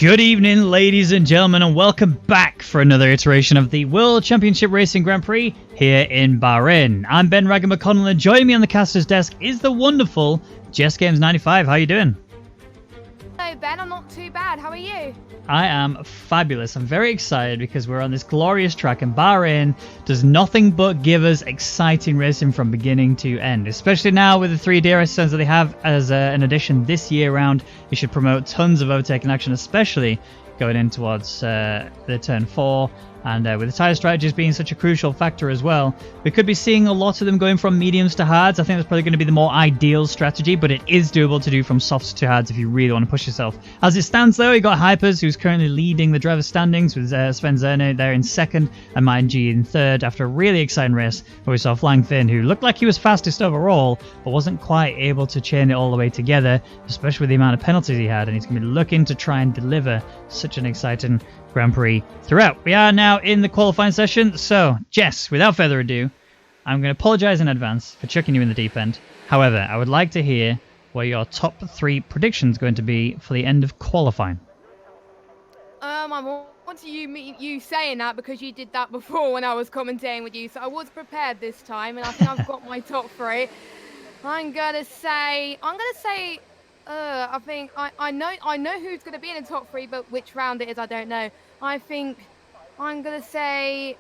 Good evening, ladies and gentlemen, and welcome back for another iteration of the World Championship Racing Grand Prix here in Bahrain. I'm Ben Raggan McConnell, and joining me on the caster's desk is the wonderful Jess Games 95. How are you doing? Hello, Ben. I'm not too bad. How are you? I am fabulous. I'm very excited because we're on this glorious track, and Bahrain does nothing but give us exciting racing from beginning to end, especially now with the 3 DRS zones that they have as an addition this year round. It should promote tons of overtaking action, especially going in towards the turn 4. And with the tyre strategies being such a crucial factor as well, we could be seeing a lot of them going from mediums to hards. I think that's probably going to be the more ideal strategy, but it is doable to do from softs to hards if you really want to push yourself. As it stands though, you got Hypers, who's currently leading the driver standings with Sven Zerno there in second and Martin G in third after a really exciting race where we saw Flying Finn, who looked like he was fastest overall, but wasn't quite able to chain it all the way together, especially with the amount of penalties he had, and he's going to be looking to try and deliver such an exciting Grand Prix throughout. We are now in the qualifying session, so Jess, without further ado, I'm going to apologise in advance for chucking you in the deep end. However, I would like to hear what your top 3 predictions are going to be for the end of qualifying. I want you saying that because you did that before when I was commentating with you, so I was prepared this time, and I think I've got my top 3. I'm gonna say. I think I know who's gonna be in the top 3, but which round it is, I don't know. I think I'm gonna say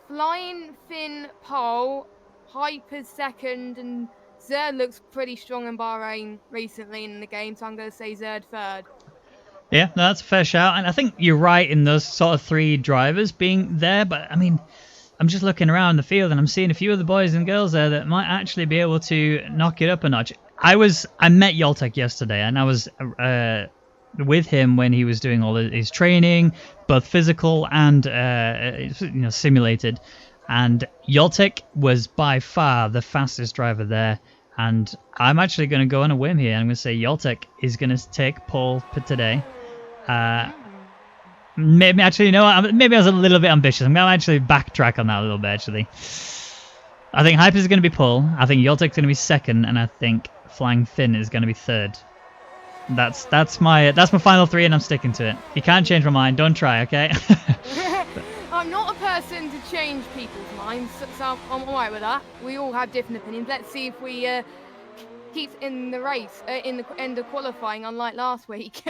Flying Finn pole, Hyper's second, and Zerd looks pretty strong in Bahrain recently in the game, so I'm gonna say Zerd third. Yeah, no, that's a fair shout, and I think you're right in those sort of 3 drivers being there, but I mean, I'm just looking around the field and I'm seeing a few of the boys and girls there that might actually be able to knock it up a notch. I met Yoltek yesterday, and I was with him when he was doing all his training, both physical and simulated. And Yoltek was by far the fastest driver there. And I'm actually going to go on a whim here. I'm going to say Yoltek is going to take pole for today. Maybe actually, maybe I was a little bit ambitious. I'm going to actually backtrack on that a little bit. Actually, I think Hyper is going to be pole. I think Yoltek's going to be second, and I think Flying Finn is going to be third. That's my final 3, and I'm sticking to it. You can't change my mind. Don't try, okay? I'm not a person to change people's minds, so I'm alright with that. We all have different opinions. Let's see if we keep in the race, in the end of qualifying, unlike last week.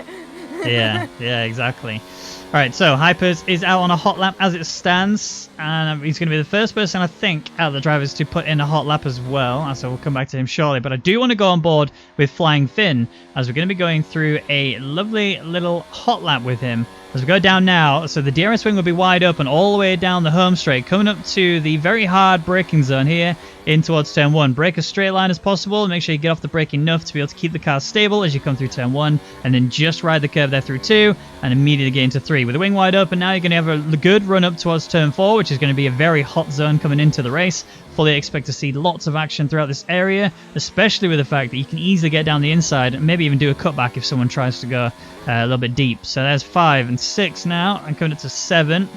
yeah, exactly. All right, so Hypers is out on a hot lap as it stands, and he's going to be the first person, I think, out of the drivers to put in a hot lap as well, so we'll come back to him shortly. But I do want to go on board with Flying Finn, as we're going to be going through a lovely little hot lap with him. As we go down now, so the DRS swing will be wide open all the way down the home straight, coming up to the very hard braking zone here in towards turn 1. Brake as straight line as possible, make sure you get off the brake enough to be able to keep the car stable as you come through turn 1, and then just ride the curve there through 2, and immediately get into 3. With the wing wide open now, you're going to have a good run up towards turn 4, which is going to be a very hot zone coming into the race. Fully expect to see lots of action throughout this area, especially with the fact that you can easily get down the inside and maybe even do a cutback if someone tries to go a little bit deep. So there's 5 and 6 now, and coming up to 7.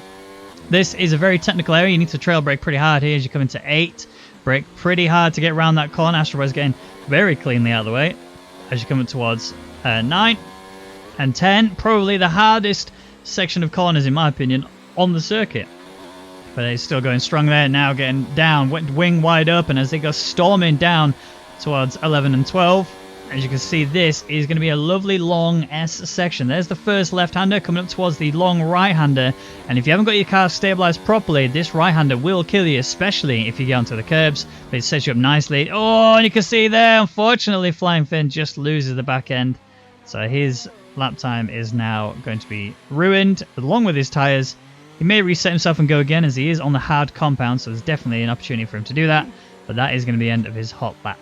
This is a very technical area. You need to trail brake pretty hard here as you come into 8. Brake pretty hard to get around that corner. Astro Boy's getting very cleanly out of the way as you come up towards 9 and 10. Probably the hardest section of corners, in my opinion, on the circuit. But he's still going strong there, now getting down, wing wide open as they go storming down towards 11 and 12. As you can see, this is going to be a lovely long S section. There's the first left-hander coming up towards the long right-hander. And if you haven't got your car stabilized properly, this right-hander will kill you, especially if you get onto the curbs. But it sets you up nicely. Oh, and you can see there, unfortunately, Flying Finn just loses the back end. So his lap time is now going to be ruined, along with his tyres. He may reset himself and go again, as he is on the hard compound, so there's definitely an opportunity for him to do that. But that is going to be the end of his hot lap.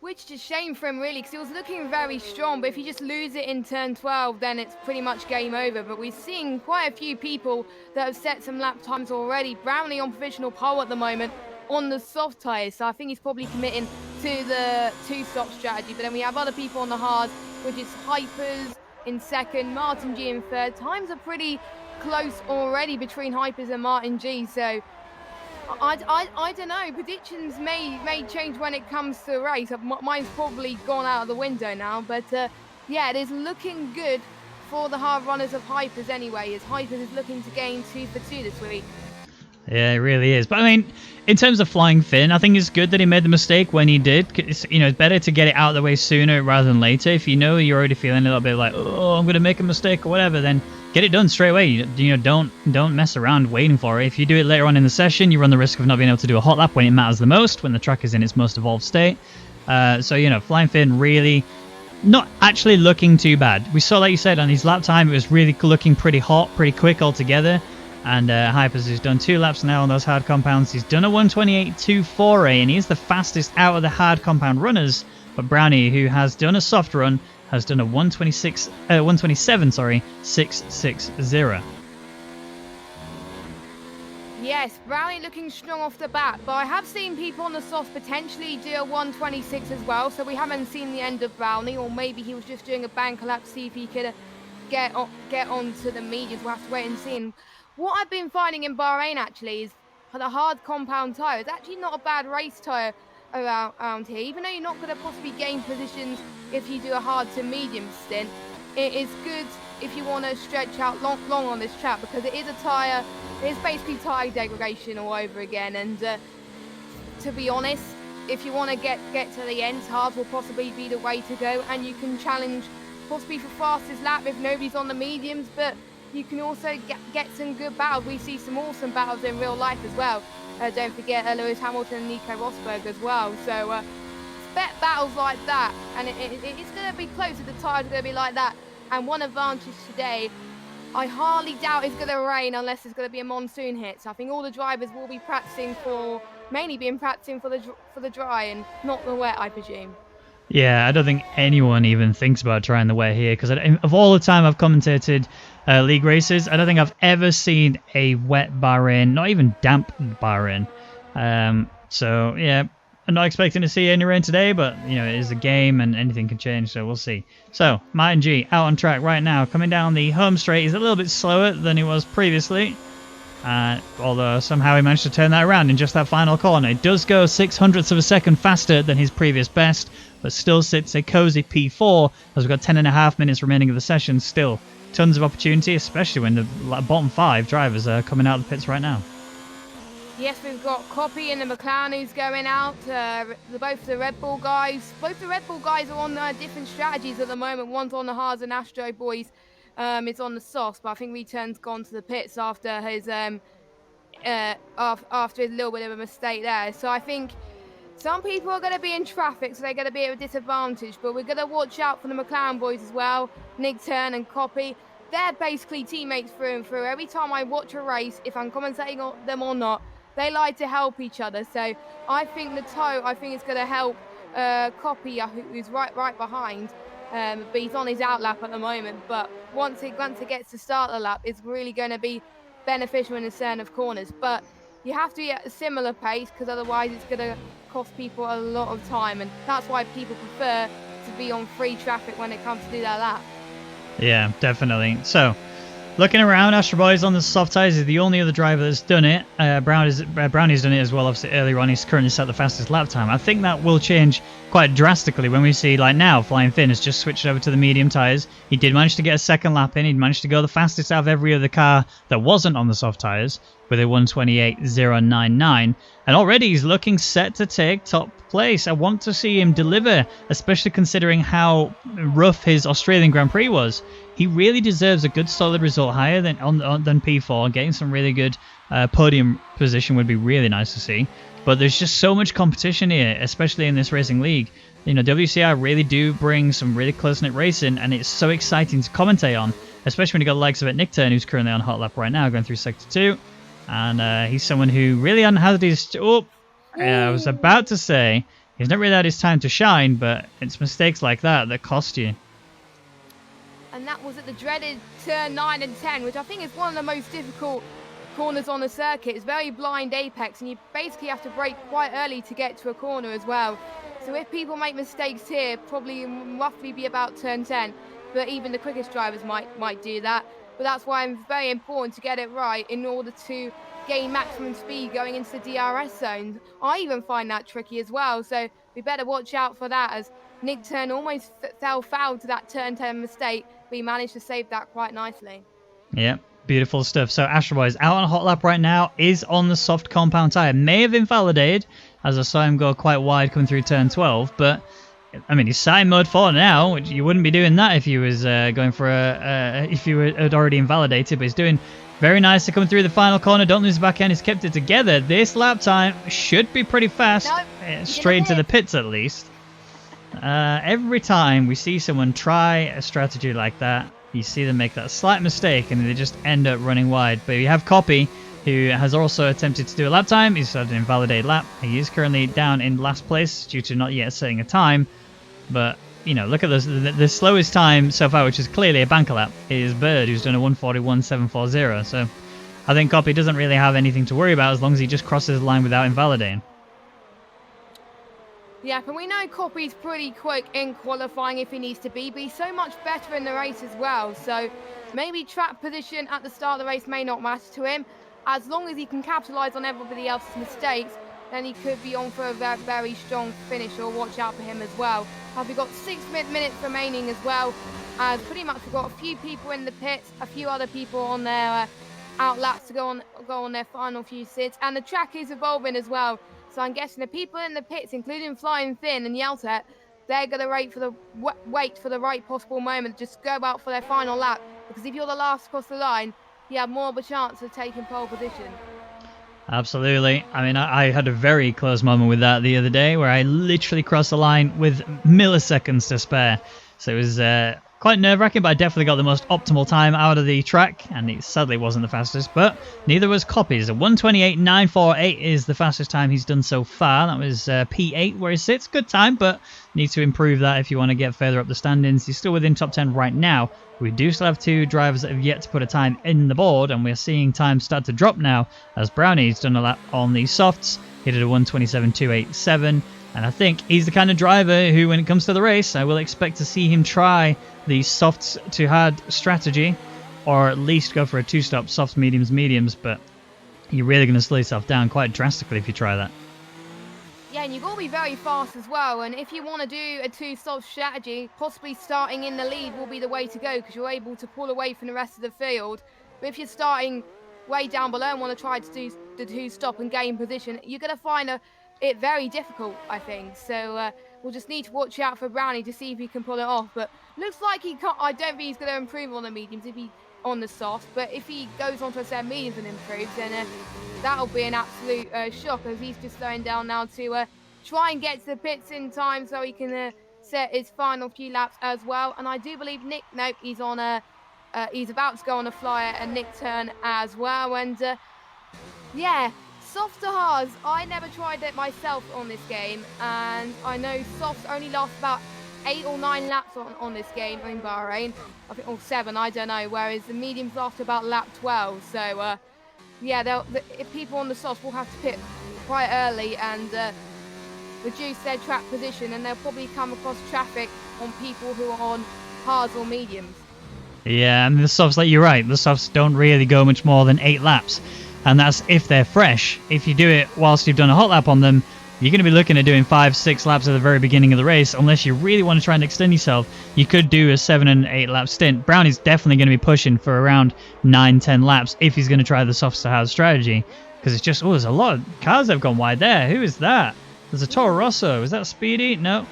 Which is a shame for him, really, because he was looking very strong, but if you just lose it in turn 12, then it's pretty much game over. But we're seeing quite a few people that have set some lap times already. Brownlee on provisional pole at the moment on the soft tyres, so I think he's probably committing to the 2-stop strategy. But then we have other people on the hard, which is Hypers in second, Martin G in third. Times are pretty close already between Hypers and Martin G, so I don't know. Predictions may change when it comes to the race. Mine's probably gone out of the window now, but yeah, it is looking good for the hard runners of Hypers anyway, as Hypers is looking to gain 2 for 2 this week. Yeah, it really is. But I mean, in terms of Flying Finn, I think it's good that he made the mistake when he did. It's, it's better to get it out of the way sooner rather than later. If you know you're already feeling a little bit like, oh, I'm going to make a mistake or whatever, then get it done straight away. Don't mess around waiting for it. If you do it later on in the session, you run the risk of not being able to do a hot lap when it matters the most, when the track is in its most evolved state. So Flying Finn really not actually looking too bad. We saw, like you said, on his lap time, it was really looking pretty hot, pretty quick altogether. And Hypers has done 2 laps now on those hard compounds. He's done a 128.24, and he's the fastest out of the hard compound runners. But Brownie, who has done a soft run, has done a 127.660. Yes, Brownie looking strong off the bat, but I have seen people on the soft potentially do a 126 as well, so we haven't seen the end of Brownie, or maybe he was just doing a bank lap to see if he could get onto the mediums. We'll have to wait and see. And what I've been finding in Bahrain actually is the hard compound tyre. It's actually not a bad race tyre around here, even though you're not going to possibly gain positions if you do a hard to medium stint. It is good if you want to stretch out long on this track, because it is a tyre. It's basically tyre degradation all over again, and to be honest, if you want to get to the end, hard will possibly be the way to go, and you can challenge possibly for fastest lap if nobody's on the mediums, but you can also get some good battles. We see some awesome battles in real life as well. Don't forget Lewis Hamilton and Nico Rosberg as well. So expect battles like that, and it's going to be close. The tyres are going to be like that. And one advantage today, I hardly doubt it's going to rain unless it's going to be a monsoon hit. So I think all the drivers will be practicing for the dry and not the wet, I presume. Yeah, I don't think anyone even thinks about trying the wet here, because of all the time I've commentated league races, I don't think I've ever seen a wet Bahrain, not even damp Bahrain. So yeah, I'm not expecting to see any rain today, but it is a game and anything can change, so we'll see. So Martin G out on track right now, coming down the home straight. He's a little bit slower than he was previously. Although somehow he managed to turn that around in just that final corner. It does go 0.06 of a second faster than his previous best, but still sits a cozy P4 as we've got 10.5 minutes remaining of the session. Still tons of opportunity, especially when the bottom 5 drivers are coming out of the pits right now. Yes, we've got Copy and the McLaren who's going out. Both the Red Bull guys. Both the Red Bull guys are on different strategies at the moment. One's on the hards and Astro Boys. It's on the softs, but I think Return's gone to the pits after his after his little bit of a mistake there. So I think some people are going to be in traffic, so they're going to be at a disadvantage. But we're going to watch out for the McLaren boys as well. Nick Turn and Copy. They're basically teammates through and through. Every time I watch a race, if I'm commentating on them or not, they like to help each other. So I think the toe, is going to help Copy, who's right behind. But he's on his out lap at the moment. But once it gets to start the lap, it's really going to be beneficial in the turn of corners. But you have to be at a similar pace, because otherwise it's going to cost people a lot of time. And that's why people prefer to be on free traffic when it comes to do their lap. Yeah, definitely. So, looking around, Astro Boy's on the soft tyres is the only other driver that's done it. Brownie's done it as well, obviously, earlier on. He's currently set the fastest lap time. I think that will change quite drastically when we see, like now, Flying Finn has just switched over to the medium tyres. He did manage to get a second lap in. He managed to go the fastest out of every other car that wasn't on the soft tyres with a 128.099. And already he's looking set to take top place. I want to see him deliver, especially considering how rough his Australian Grand Prix was. He really deserves a good solid result higher than P4. Getting some really good podium position would be really nice to see. But there's just so much competition here, especially in this racing league. WCR really do bring some really close-knit racing, and it's so exciting to commentate on, especially when you got the likes of Nick Turn, who's currently on hot lap right now, going through Sector 2. And he's someone who really had his... I was about to say, he's not really had his time to shine, but it's mistakes like that cost you. And that was at the dreaded turn 9 and 10, which I think is one of the most difficult corners on the circuit. It's very blind apex, and you basically have to brake quite early to get to a corner as well. So if people make mistakes here, probably roughly be about turn 10, but even the quickest drivers might do that. But that's why it's very important to get it right in order to gain maximum speed going into the DRS zone. I even find that tricky as well, so we better watch out for that, as Nick Turn almost fell foul to that turn 10 mistake. but he managed to save that quite nicely. Yeah, beautiful stuff. So Astro Boy is out on a hot lap right now, is on the soft compound tyre. May have invalidated, as I saw him go quite wide coming through turn 12, but I mean, he's sat in mode 4 now, which you wouldn't be doing that if you was going for if you had already invalidated, but he's doing very nice to come through the final corner. Don't lose the back end. He's kept it together. This lap time should be pretty fast, straight into the pits at least. Every time we see someone try a strategy like that, you see them make that slight mistake and they just end up running wide. But you have Copy, who has also attempted to do a lap time. He's had an invalidated lap. He is currently down in last place due to not yet setting a time. But, you know, look at this. The slowest time so far, which is clearly a banker lap, is Bird, who's done a 1:41.740. So I think Copy doesn't really have anything to worry about as long as he just crosses the line without invalidating. Yeah, and we know Copy's pretty quick in qualifying if he needs to be, but he's so much better in the race as well. So maybe track position at the start of the race may not matter to him. As long as he can capitalise on everybody else's mistakes, then he could be on for a very, very strong finish, or watch out for him as well. We've got 6 minutes remaining as well, as pretty much we've got a few people in the pits, a few other people on their out laps to go on their final few sits, and the track is evolving as well. So I'm guessing the people in the pits, including Flying Finn and Yeltet, they're going to wait for the right possible moment, just go out for their final lap, because if you're the last across the line, you have more of a chance of taking pole position. Absolutely. I mean, I had a very close moment with that the other day where I literally crossed the line with milliseconds to spare. So it was quite nerve-wracking, but I definitely got the most optimal time out of the track, and it sadly wasn't the fastest, but neither was Copy's. A 1:28.948 is the fastest time he's done so far. That was P8 where he sits. Good time, but need to improve that if you want to get further up the standings. He's still within top 10 right now. We do still have two drivers that have yet to put a time in the board, and we're seeing times start to drop now as Brownie's done a lap on the softs. He did a 1:27.287. And I think he's the kind of driver who, when it comes to the race, I will expect to see him try the softs to hard strategy, or at least go for a two-stop softs, mediums, but you're really going to slow yourself down quite drastically if you try that. Yeah, and you've got to be very fast as well, and if you want to do a two-stop strategy, possibly starting in the lead will be the way to go, because you're able to pull away from the rest of the field. But if you're starting way down below and want to try to do the two-stop and gain position, you're going to find it very difficult, I think. So we'll just need to watch out for Brownie to see if he can pull it off. But looks like he can't. I don't think he's going to improve on the mediums if he on the soft. But if he goes on to a set of mediums and improves, then that'll be an absolute shock, as he's just slowing down now to try and get to the pits in time so he can set his final few laps as well. And I do believe Nick. Nope, he's on he's about to go on a flyer, and Nick turn as well. And yeah. Soft to hards, I never tried it myself on this game, and I know softs only last about 8 or 9 laps on this game in Bahrain. I think, or 7, I don't know, whereas the mediums last about lap 12. So, yeah, if people on the softs will have to pit quite early and reduce their track position, and they'll probably come across traffic on people who are on hards or mediums. Yeah, and the softs, like you're right, the softs don't really go much more than 8 laps. And that's if they're fresh. If you do it whilst you've done a hot lap on them, you're going to be looking at doing 5-6 laps at the very beginning of the race. Unless you really want to try and extend yourself, you could do a 7 and 8 lap stint. Brownie's definitely going to be pushing for around 9-10 laps if he's going to try the soft to hard strategy. Because it's just, there's a lot of cars that have gone wide there. Who is that? There's a Toro Rosso. Is that Speedy? No.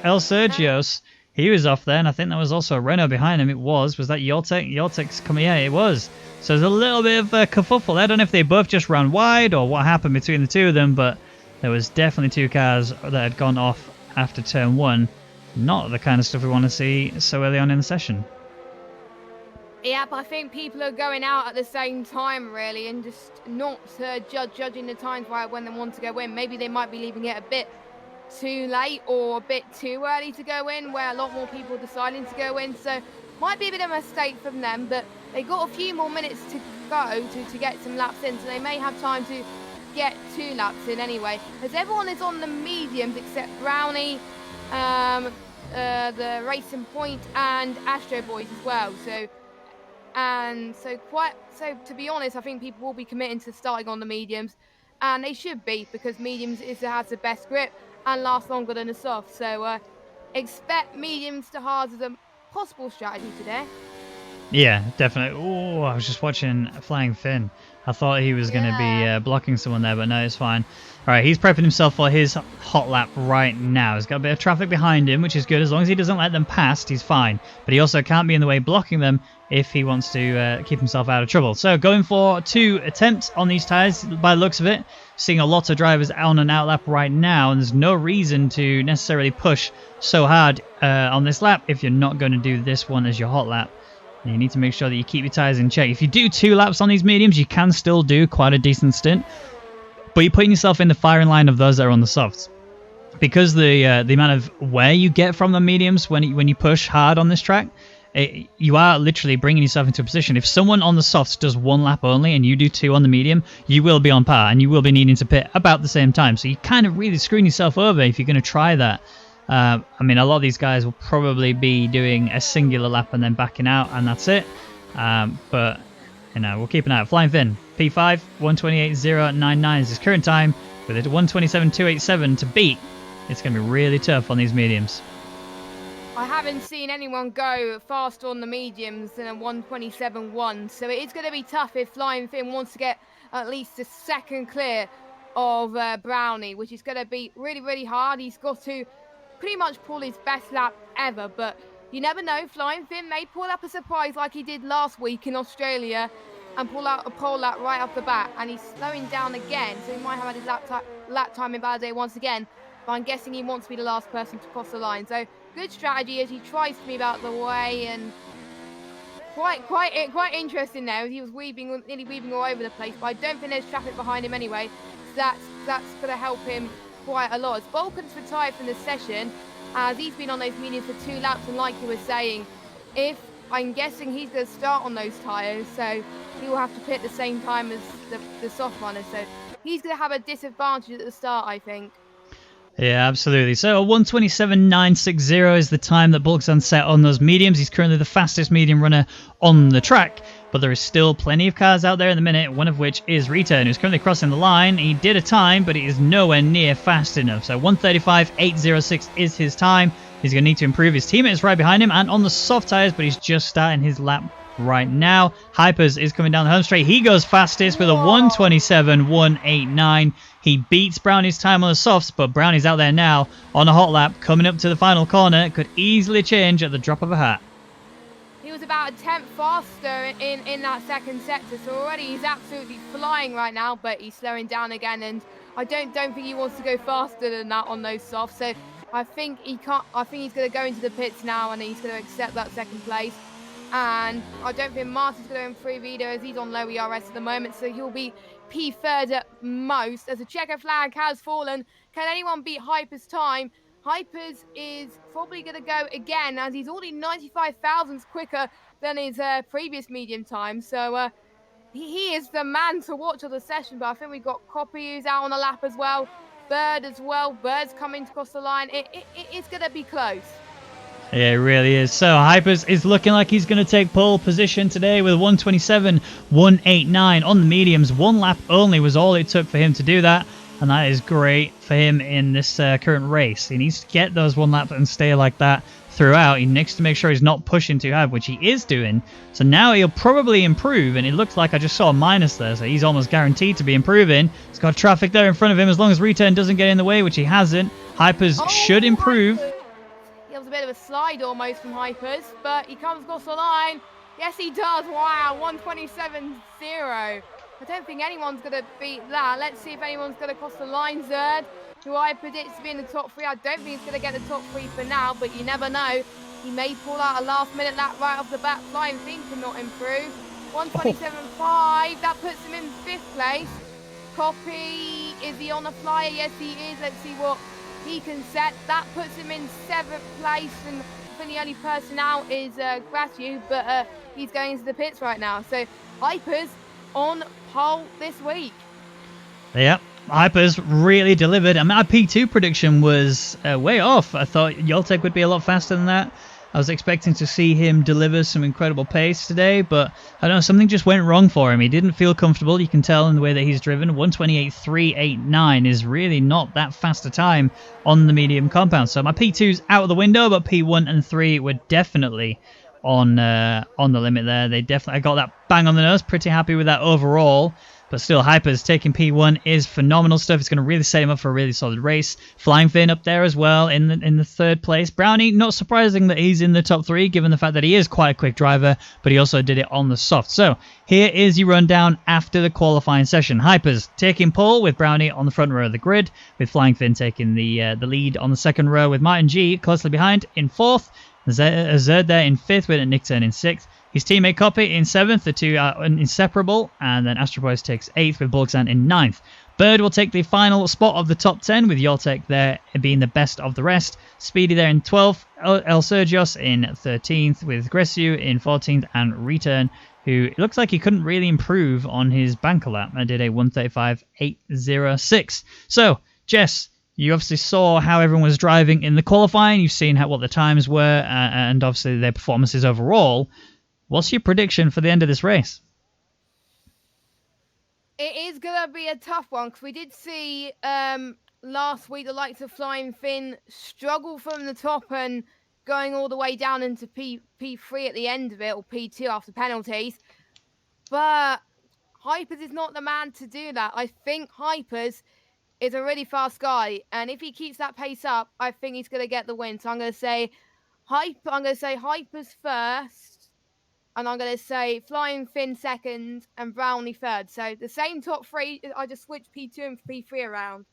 El Sergios. He was off there, and I think that was also a Renault behind him. It was. Was that Yortek? Yortek's coming. Yeah, it was. So there's a little bit of a kerfuffle there. I don't know if they both just ran wide or what happened between the two of them, but there was definitely two cars that had gone off after turn 1. Not the kind of stuff we want to see so early on in the session. Yep, I think people are going out at the same time, really, and just not judging the times right when they want to go in. Maybe they might be leaving it a bit too late or a bit too early to go in, where a lot more people are deciding to go in. So might be a bit of a mistake from them, but they got a few more minutes to go to get some laps in, so they may have time to get 2 laps in anyway. As everyone is on the mediums except Brownie, the Racing Point, and Astro Boys as well. So to be honest, I think people will be committing to starting on the mediums, and they should be, because mediums has the best grip and lasts longer than the soft. So expect mediums to hards possible strategy today. Yeah, definitely. Oh, I was just watching Flying Finn. I thought he was going to be blocking someone there, but no, it's fine. All right, he's prepping himself for his hot lap right now. He's got a bit of traffic behind him, which is good. As long as he doesn't let them past, he's fine. But he also can't be in the way blocking them if he wants to keep himself out of trouble. So going for 2 attempts on these tyres by the looks of it. Seeing a lot of drivers on an out lap right now, and there's no reason to necessarily push so hard on this lap if you're not going to do this one as your hot lap. And you need to make sure that you keep your tyres in check. If you do 2 laps on these mediums, you can still do quite a decent stint. But you're putting yourself in the firing line of those that are on the softs. Because the amount of wear you get from the mediums when you push hard on this track, you are literally bringing yourself into a position. If someone on the softs does 1 lap only and you do 2 on the medium, you will be on par and you will be needing to pit about the same time. So you're kind of really screwing yourself over if you're going to try that. I mean, a lot of these guys will probably be doing a singular lap and then backing out, and that's it. But, you know, we'll keep an eye out. Flying Finn, P5, 128.099 is his current time, with a 127.287 to beat. It's going to be really tough on these mediums. I haven't seen anyone go faster on the mediums than a 127.1, so it is going to be tough if Flying Finn wants to get at least a second clear of Brownie, which is going to be really, really hard. He's got to pretty much pull his best lap ever, but you never know. Flying Finn may pull up a surprise like he did last week in Australia and pull out a pole lap right off the bat, and he's slowing down again, so he might have had his lap time invalidate once again, but I'm guessing he wants to be the last person to cross the line. So good strategy as he tries to move out the way, and quite interesting now. He was nearly weaving all over the place, but I don't think there's traffic behind him anyway, so that's going to help him quite a lot. As Balkan's retired from the session, as he's been on those mediums for 2 laps, and like you were saying, if I'm guessing he's going to start on those tyres, so he will have to pit the same time as the soft runners, so he's going to have a disadvantage at the start, I think. Yeah, absolutely. So 127.960 is the time that Bulksan set on those mediums. He's currently the fastest medium runner on the track, but there is still plenty of cars out there in the minute, one of which is Return, who's currently crossing the line. He did a time, but it is nowhere near fast enough. So 135.806 is his time. He's going to need to improve. His teammate is right behind him and on the soft tyres, but he's just starting his lap right now. Hypers is coming down the home straight. He goes fastest with a 127.189. He beats Brownie's time on the softs, but Brownie's out there now on a hot lap, coming up to the final corner. Could easily change at the drop of a hat. He was about a tenth faster in that second sector, so already he's absolutely flying right now, but he's slowing down again, and I don't think he wants to go faster than that on those softs, so I think he can't. I think he's going to go into the pits now, and he's going to accept that second place. And I don't think Martin's going to improve either, as he's on low ERS at the moment, so he'll be P3rd at most. As the checker flag has fallen, can anyone beat Hyper's time? Hypers is probably going to go again, as he's already 95 thousandths quicker than his previous medium time. So he is the man to watch of the session. But I think we've got Copy who's out on the lap as well. Bird as well. Bird's coming to cross the line. It's going to be close. Yeah, it really is. So Hypers is looking like he's going to take pole position today with 127.189 on the mediums. 1 lap only was all it took for him to do that, and that is great for him in this current race. He needs to get those 1 lap and stay like that throughout. He needs to make sure he's not pushing too hard, which he is doing. So now he'll probably improve, and it looks like I just saw a minus there, so he's almost guaranteed to be improving. He's got traffic there in front of him as long as Return doesn't get in the way, which he hasn't. Hypers should improve. It was a bit of a slide almost from Hypers, but he comes across the line. Yes, he does. Wow, 127.0. I don't think anyone's going to beat that. Let's see if anyone's going to cross the line. Zerd, who I predict to be in the top 3. I don't think he's going to get the top 3 for now, but you never know. He may pull out a last-minute lap right off the bat. Flying Finn cannot improve. 127.5. That puts him in 5th place. Copy, is he on the flyer? Yes, he is. Let's see what he can set. That puts him in 7th place, and I think the only person out is Gratu, but he's going into the pits right now. So Hypers on pole this week. Yep, Hypers really delivered. I mean, our P2 prediction was way off. I thought Yoltek would be a lot faster than that. I was expecting to see him deliver some incredible pace today, but I don't know, something just went wrong for him. He didn't feel comfortable. You can tell in the way that he's driven. 128.389 is really not that fast a time on the medium compound. So my P2's out of the window, but P1 and 3 were definitely on the limit there. I got that bang on the nose. Pretty happy with that overall. But still, Hyper's taking P1 is phenomenal stuff. It's going to really set him up for a really solid race. Flying Finn up there as well in the third place. Brownie, not surprising that he's in the top 3, given the fact that he is quite a quick driver, but he also did it on the soft. So here is your rundown after the qualifying session. Hyper's taking pole with Brownie on the front row of the grid, with Flying Finn taking the lead on the second row, with Martin G closely behind in 4th. Zerd there in 5th, with Nick Turn in 6th. His teammate Copy in 7th, the two are inseparable, and then Astro Boys takes 8th with Bulgzan in 9th. Bird will take the final spot of the top 10, with Yoltek there being the best of the rest. Speedy there in 12th, El Sergios in 13th, with Gresu in 14th, and Return, who it looks like he couldn't really improve on his banker lap. I did a 1:35.806. So, Jess, you obviously saw how everyone was driving in the qualifying. You've seen what the times were, and obviously their performances overall. What's your prediction for the end of this race? It is going to be a tough one, because we did see last week the likes of Flying Finn struggle from the top and going all the way down into P3 at the end of it, or P2 after penalties. But Hypers is not the man to do that. I think Hypers is a really fast guy, and if he keeps that pace up, I think he's going to get the win. So I'm going to say Hypers first. And I'm going to say Flying Finn second and Brownie third. So the same top 3. I just switched P2 and P3 around.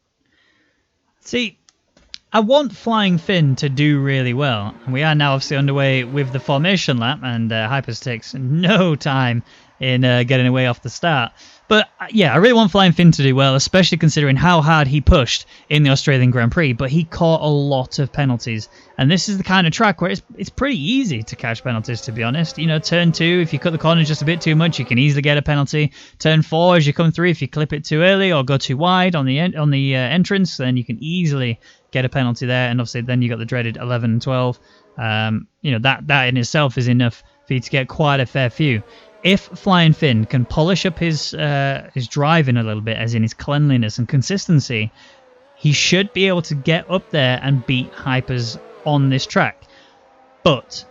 See, I want Flying Finn to do really well. And we are now obviously underway with the formation lap. And Hypers takes no time in getting away off the start. But yeah, I really want Flying Finn to do well, especially considering how hard he pushed in the Australian Grand Prix. But he caught a lot of penalties. And this is the kind of track where it's pretty easy to catch penalties, to be honest. You know, turn 2, if you cut the corners just a bit too much, you can easily get a penalty. Turn 4, as you come through, if you clip it too early or go too wide on the entrance, then you can easily get a penalty there. And obviously then you got the dreaded 11 and 12. You know, that in itself is enough for you to get quite a fair few. If Flying Finn can polish up his driving a little bit, as in his cleanliness and consistency, he should be able to get up there and beat Hypers on this track. But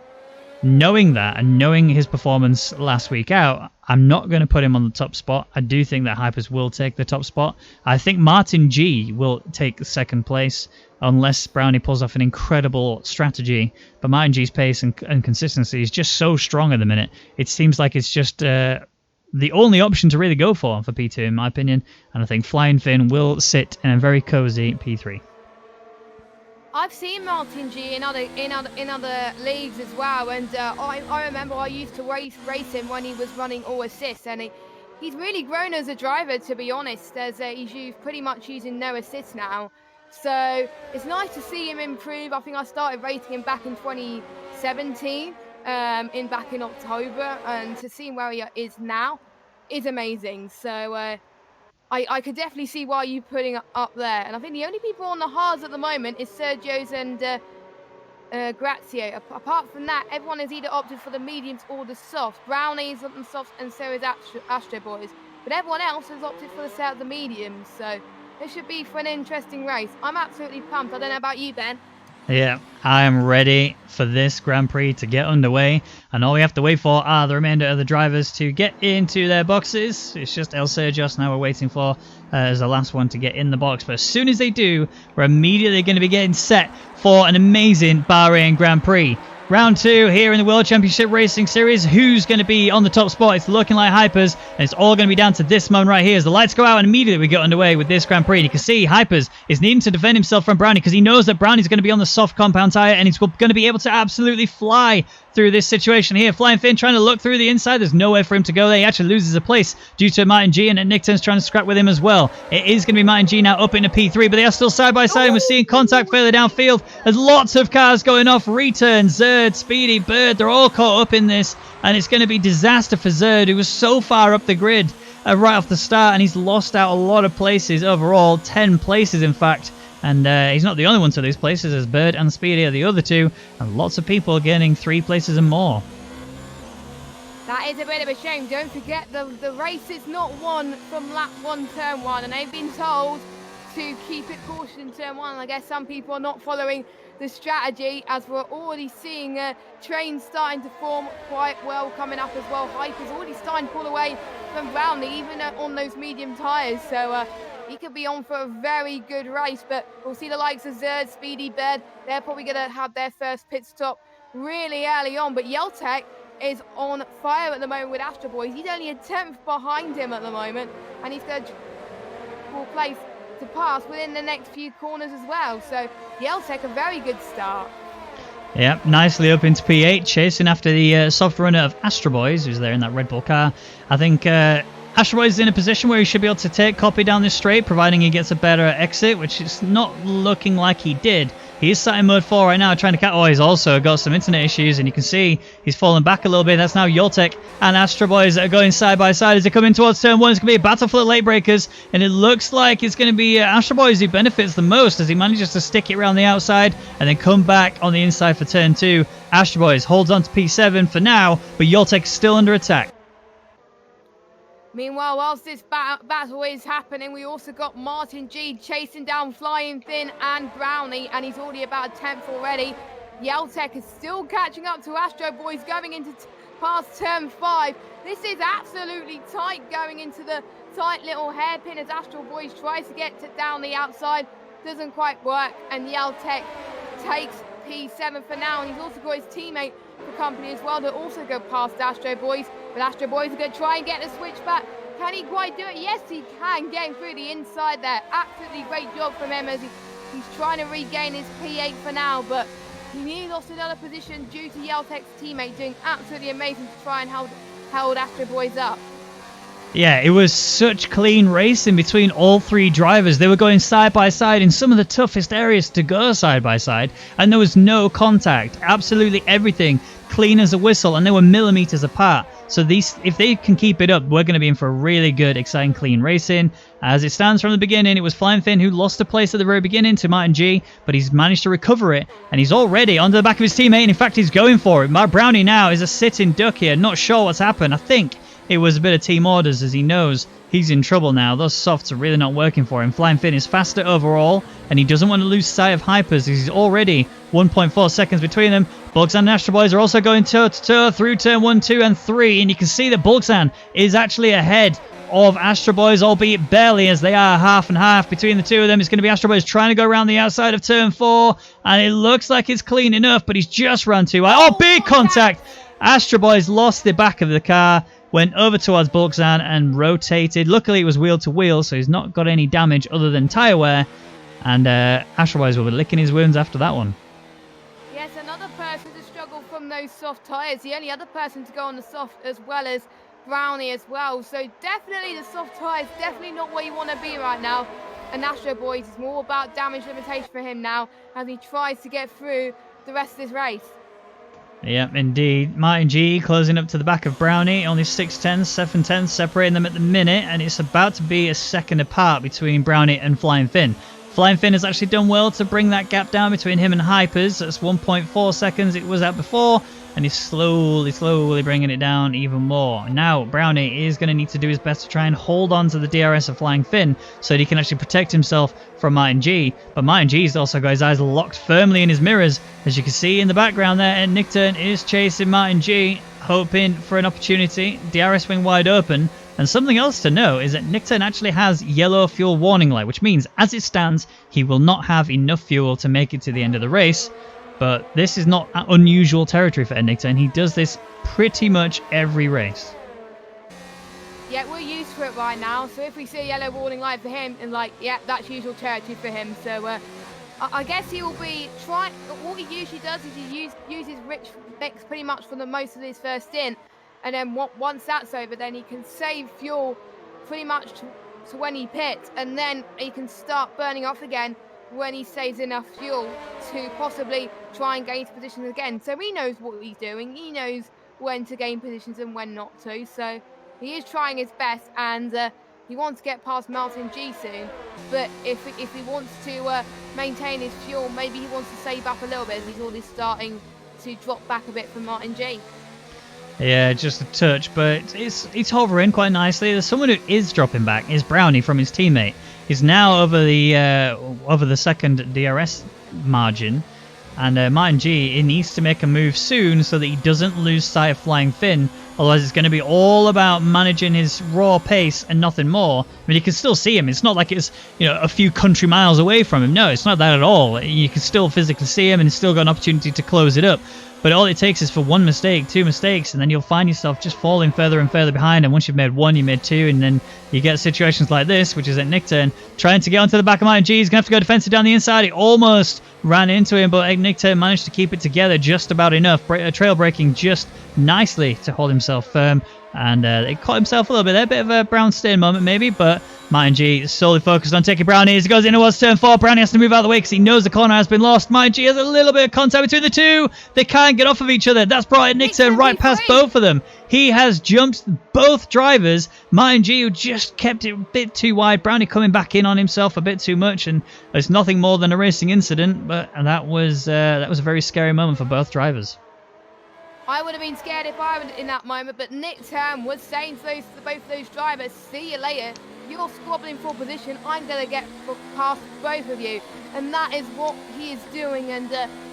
knowing that and knowing his performance last week out, I'm not going to put him on the top spot. I do think that Hypers will take the top spot. I think Martin G will take second place unless Brownie pulls off an incredible strategy. But Martin G's pace and consistency is just so strong at the minute. It seems like it's just the only option to really go for P2, in my opinion. And I think Flying Finn will sit in a very cozy P3. I've seen Martin G in other leagues as well, and I remember I used to race him when he was running all assists, and he's really grown as a driver, to be honest, as he's pretty much using no assists now. So it's nice to see him improve. I think I started racing him back in 2017, back in October, and to see where he is now is amazing. So I could definitely see why you're putting it up there. And I think the only people on the hards at the moment is Sergio's and Grazio. Apart from that, everyone has either opted for the mediums or the soft. Brownie's on the soft, and so is Astro Boys. But everyone else has opted for the set of the mediums. So it should be for an interesting race. I'm absolutely pumped. I don't know about you, Ben. Yeah, I am ready for this Grand Prix to get underway, and all we have to wait for are the remainder of the drivers to get into their boxes. It's just El Sergios now we're waiting for as the last one to get in the box, but as soon as they do, we're immediately going to be getting set for an amazing Bahrain Grand Prix. Round 2 here in the World Championship Racing Series. Who's going to be on the top spot? It's looking like Hypers, and it's all going to be down to this moment right here as the lights go out and immediately we get underway with this Grand Prix. And you can see Hypers is needing to defend himself from Brownie because he knows that Brownie's going to be on the soft compound tyre and he's going to be able to absolutely fly through this situation here. Flying Finn trying to look through the inside. There's nowhere for him to go there. He actually loses a place due to Martin G, and Nick Turn's trying to scrap with him as well. It is going to be Martin G now up into P3, but they are still side by side, and we're seeing contact further downfield. There's lots of cars going off. Return, Zerd, Speedy, Bird, they're all caught up in this, and it's going to be disaster for Zerd, who was so far up the grid right off the start, and he's lost out a lot of places overall, 10 places in fact, And he's not the only one to lose places, as Bird and Speedy are the other two, and lots of people gaining 3 places and more. That is a bit of a shame. Don't forget the race is not won from lap 1, turn 1, and they've been told to keep it cautious in turn 1. I guess some people are not following the strategy, as we're already seeing trains starting to form quite well coming up as well. Hyper's already starting to pull away from Brownlee, even on those medium tyres. So he could be on for a very good race, but we'll see the likes of Zerd, Speedy, Bird. They're probably going to have their first pit stop really early on, but Yeltek is on fire at the moment with Astro Boys. He's only a 10th behind him at the moment, and he's going to place to pass within the next few corners as well. So Yeltek, a very good start. Yep, nicely up into P8, chasing after the soft runner of Astro Boys, who's there in that Red Bull car. I think Astro Boys is in a position where he should be able to take Copy down this straight, providing he gets a better exit, which is not looking like he did. He is sat in mode 4 right now, trying to catch. Oh, he's also got some internet issues, and you can see he's fallen back a little bit. That's now Yoltek and Astro Boys that are going side by side as they come in towards turn 1. It's going to be a battle for the late breakers, and it looks like it's going to be Astro Boys who benefits the most as he manages to stick it around the outside and then come back on the inside for turn 2. Astro Boys holds on to P7 for now, but Yoltek is still under attack. Meanwhile, whilst this battle is happening, we also got Martin G chasing down Flying Finn and Brownie, and he's already about a 10th already. Yeltek is still catching up to Astro Boys going into past turn 5. This is absolutely tight going into the tight little hairpin as Astro Boys tries to get down the outside. Doesn't quite work, and Yeltek takes P7 for now, and he's also got his teammate for company as well that also go past Astro Boys. But Astro Boys are going to try and get the switch back. Can he quite do it? Yes, he can, getting through the inside there. Absolutely great job from him as he's trying to regain his P8 for now, but he nearly lost another position due to Yeltek's teammate doing absolutely amazing to try and hold Astro Boys up. Yeah, it was such clean racing between all 3 drivers. They were going side by side in some of the toughest areas to go side by side, and there was no contact. Absolutely everything clean as a whistle, and they were millimeters apart. So if they can keep it up, we're going to be in for a really good, exciting, clean racing. As it stands from the beginning, it was Flying Finn who lost a place at the very beginning to Martin G, but he's managed to recover it, and he's already onto the back of his teammate, and in fact, he's going for it. Mark Brownie now is a sitting duck here, not sure what's happened. I think it was a bit of team orders, as he knows he's in trouble now. Those softs are really not working for him. Flying Finn is faster overall, and he doesn't want to lose sight of Hypers. He's already 1.4 seconds between them. Bulksan and Astro Boys are also going toe-to-toe through turn 1, 2, and 3, and you can see that Bulksan is actually ahead of Astro Boys, albeit barely, as they are half and half between the two of them. It's going to be Astro Boys trying to go around the outside of turn 4, and it looks like it's clean enough, but he's just run too high. Oh, big contact! Astro Boys lost the back of the car, went over towards Bulksan and rotated. Luckily, it was wheel to wheel, so he's not got any damage other than tyre wear. And Astro Boys will be licking his wounds after that one. Yes, another person to struggle from those soft tyres. The only other person to go on the soft as well as Brownie as well. So definitely the soft tyres, definitely not where you want to be right now. And Astro Boys is more about damage limitation for him now as he tries to get through the rest of this race. Yep, indeed. Martin G closing up to the back of Brownie. Only 6 tenths, 7 tenths separating them at the minute, and it's about to be a second apart between Brownie and Flying Finn. Flying Finn has actually done well to bring that gap down between him and Hypers. That's 1.4 seconds it was at before, and he's slowly bringing it down even more. Now, Brownie is going to need to do his best to try and hold on to the DRS of Flying Finn so that he can actually protect himself from Martin G. But Martin G's also got his eyes locked firmly in his mirrors. As you can see in the background there, and Nickturn is chasing Martin G, hoping for an opportunity. DRS wing wide open. And something else to know is that Nickturn actually has yellow fuel warning light, which means as it stands, he will not have enough fuel to make it to the end of the race. But this is not unusual territory for Nickturn. He does this pretty much every race. Yeah, we're used to it right now. So if we see a yellow warning light for him, and yeah, that's usual territory for him. So I guess he will be trying. What he usually does is he uses rich mix pretty much for the most of his first stint. And then once that's over, then he can save fuel pretty much to when he pits. And then he can start burning off again when he saves enough fuel to possibly try and gain positions again. So he knows what he's doing. He knows when to gain positions and when not to. So he is trying his best. And He wants to get past Martin G soon, but if he wants to maintain his fuel, maybe he wants to save up a little bit as he's already starting to drop back a bit from Martin G. Yeah, just a touch, but it's hovering quite nicely. There's someone who is dropping back. Is Brownie from his teammate. He's now over the second DRS margin, and Martin G, he needs to make a move soon so that he doesn't lose sight of Flying Finn. Otherwise, it's going to be all about managing his raw pace and nothing more. I mean, you can still see him. It's not like it's a few country miles away from him. No, it's not that at all. You can still physically see him and still got an opportunity to close it up. But all it takes is for one mistake, two mistakes, and then you'll find yourself just falling further and further behind. And once you've made one, you made two, and then you get situations like this, which is at Nick Turn, trying to get onto the back of Martin G. He's going to have to go defensive down the inside. He almost ran into him, but Nick Turn managed to keep it together just about enough, trail braking just nicely to hold himself firm. And he caught himself a little bit there, a bit of a Brown Stain moment maybe, but Martin G is solely focused on taking Brownie as he goes in towards turn 4. Brownie has to move out of the way because he knows the corner has been lost. Martin G has a little bit of contact between the two. They can't get off of each other. That's brought in Nick Turn right past both of them. He has jumped both drivers. Martin G, who just kept it a bit too wide. Brownie coming back in on himself a bit too much, and it's nothing more than a racing incident, but that was a very scary moment for both drivers. I would have been scared if I was in that moment, but Nick Turn was saying to both of those drivers, see you later. You're squabbling for position. I'm going to get past both of you. And that is what he is doing. And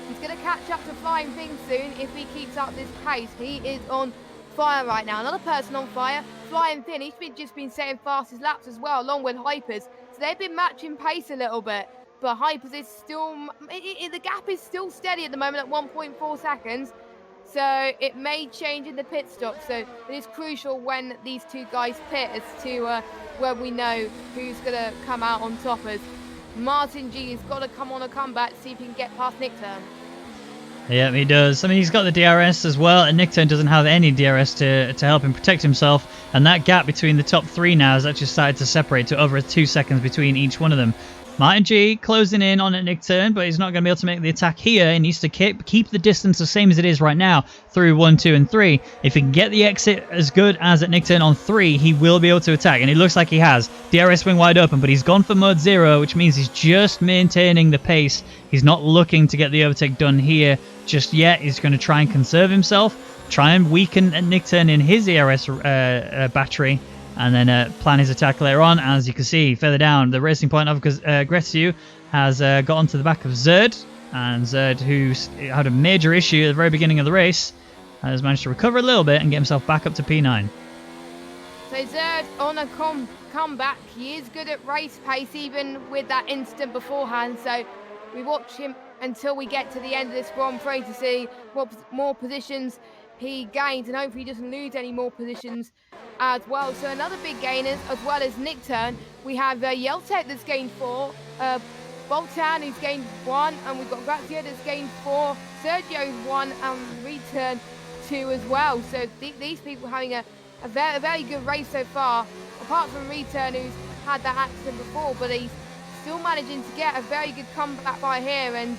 he's going to catch up to Flying Finn soon if he keeps up this pace. He is on fire right now. Another person on fire, Flying Finn. He's just been setting fastest laps as well, along with Hypers. So they've been matching pace a little bit. But Hypers is still, the gap is still steady at the moment at 1.4 seconds. So it may change in the pit stop. So it is crucial when these two guys pit as to where we know who's going to come out on top. As Martin G has got to come on a comeback, see if he can get past Nick Turn. Yeah, he does. I mean, he's got the DRS as well, and Nick Turn doesn't have any DRS to help him protect himself. And that gap between the top three now has actually started to separate to over 2 seconds between each one of them. Martin G closing in on a Nick Turn, but he's not going to be able to make the attack here. He needs to keep the distance the same as it is right now through 1, 2, and 3. If he can get the exit as good as at Nick Turn on 3, he will be able to attack, and it looks like he has. DRS wing wide open, but he's gone for mode 0, which means he's just maintaining the pace. He's not looking to get the overtake done here just yet. He's going to try and conserve himself, try and weaken Nick Turn in his ERS battery, and then plan his attack later on. As you can see further down the racing point of Gretsiu has got onto the back of Zerd, and Zerd, who had a major issue at the very beginning of the race, has managed to recover a little bit and get himself back up to P9. So Zerd on a comeback. He is good at race pace even with that incident beforehand, so we watch him until we get to the end of this Grand Prix to see what more positions he gains, and hopefully he doesn't lose any more positions as well. So another big gainers as well as Nick Turn. We have Yeltek that's gained 4, Boltan who's gained 1, and we've got Grazia that's gained 4, Sergio's 1, and Return 2 as well. So these people having a very good race so far, apart from Return who's had that accident before, but he's still managing to get a very good comeback by here. And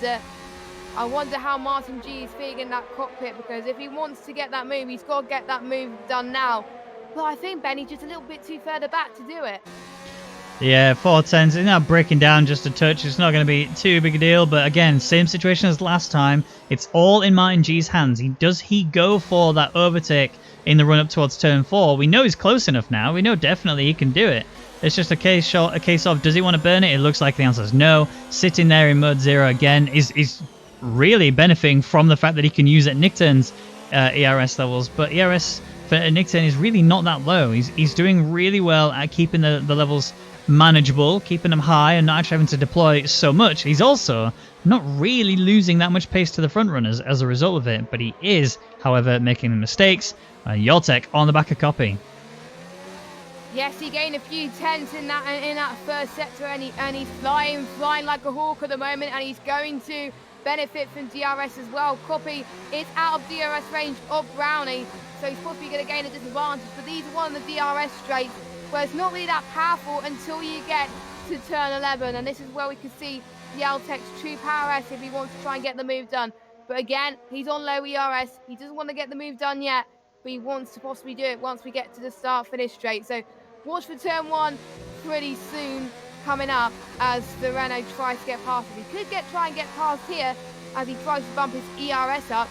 I wonder how Martin G is feeling in that cockpit, because if he wants to get that move, he's got to get that move done now. But I think Benny's just a little bit too further back to do it. Yeah, 410s. It's now breaking down just a touch. It's not going to be too big a deal. But again, same situation as last time. It's all in Martin G's hands. Does he go for that overtake in the run up towards turn 4? We know he's close enough now. We know definitely he can do it. It's just a case of, does he want to burn it? It looks like the answer is no. Sitting there in mode 0 again is really benefiting from the fact that he can use at Nick Turn's ERS levels. But ERS for Nick Turn is really not that low. He's doing really well at keeping the levels manageable, keeping them high, and not actually having to deploy so much. He's also not really losing that much pace to the front runners as a result of it, but he is, however, making mistakes. Yoltek on the back of copy. Yes, he gained a few tenths in that first sector, and he's flying like a hawk at the moment, and he's going to benefit from DRS as well. Copy is out of DRS range of Brownie, so he's probably going to gain a disadvantage. But these are one of the DRS straights where it's not really that powerful until you get to turn 11, and this is where we can see Yeltek's true power if he wants to try and get the move done. But again, he's on low ERS. He doesn't want to get the move done yet, but he wants to possibly do it once we get to the start-finish straight. So watch for turn 1 pretty soon coming up as the Renault tries to get past. If he could try and get past here as he tries to bump his ERS up.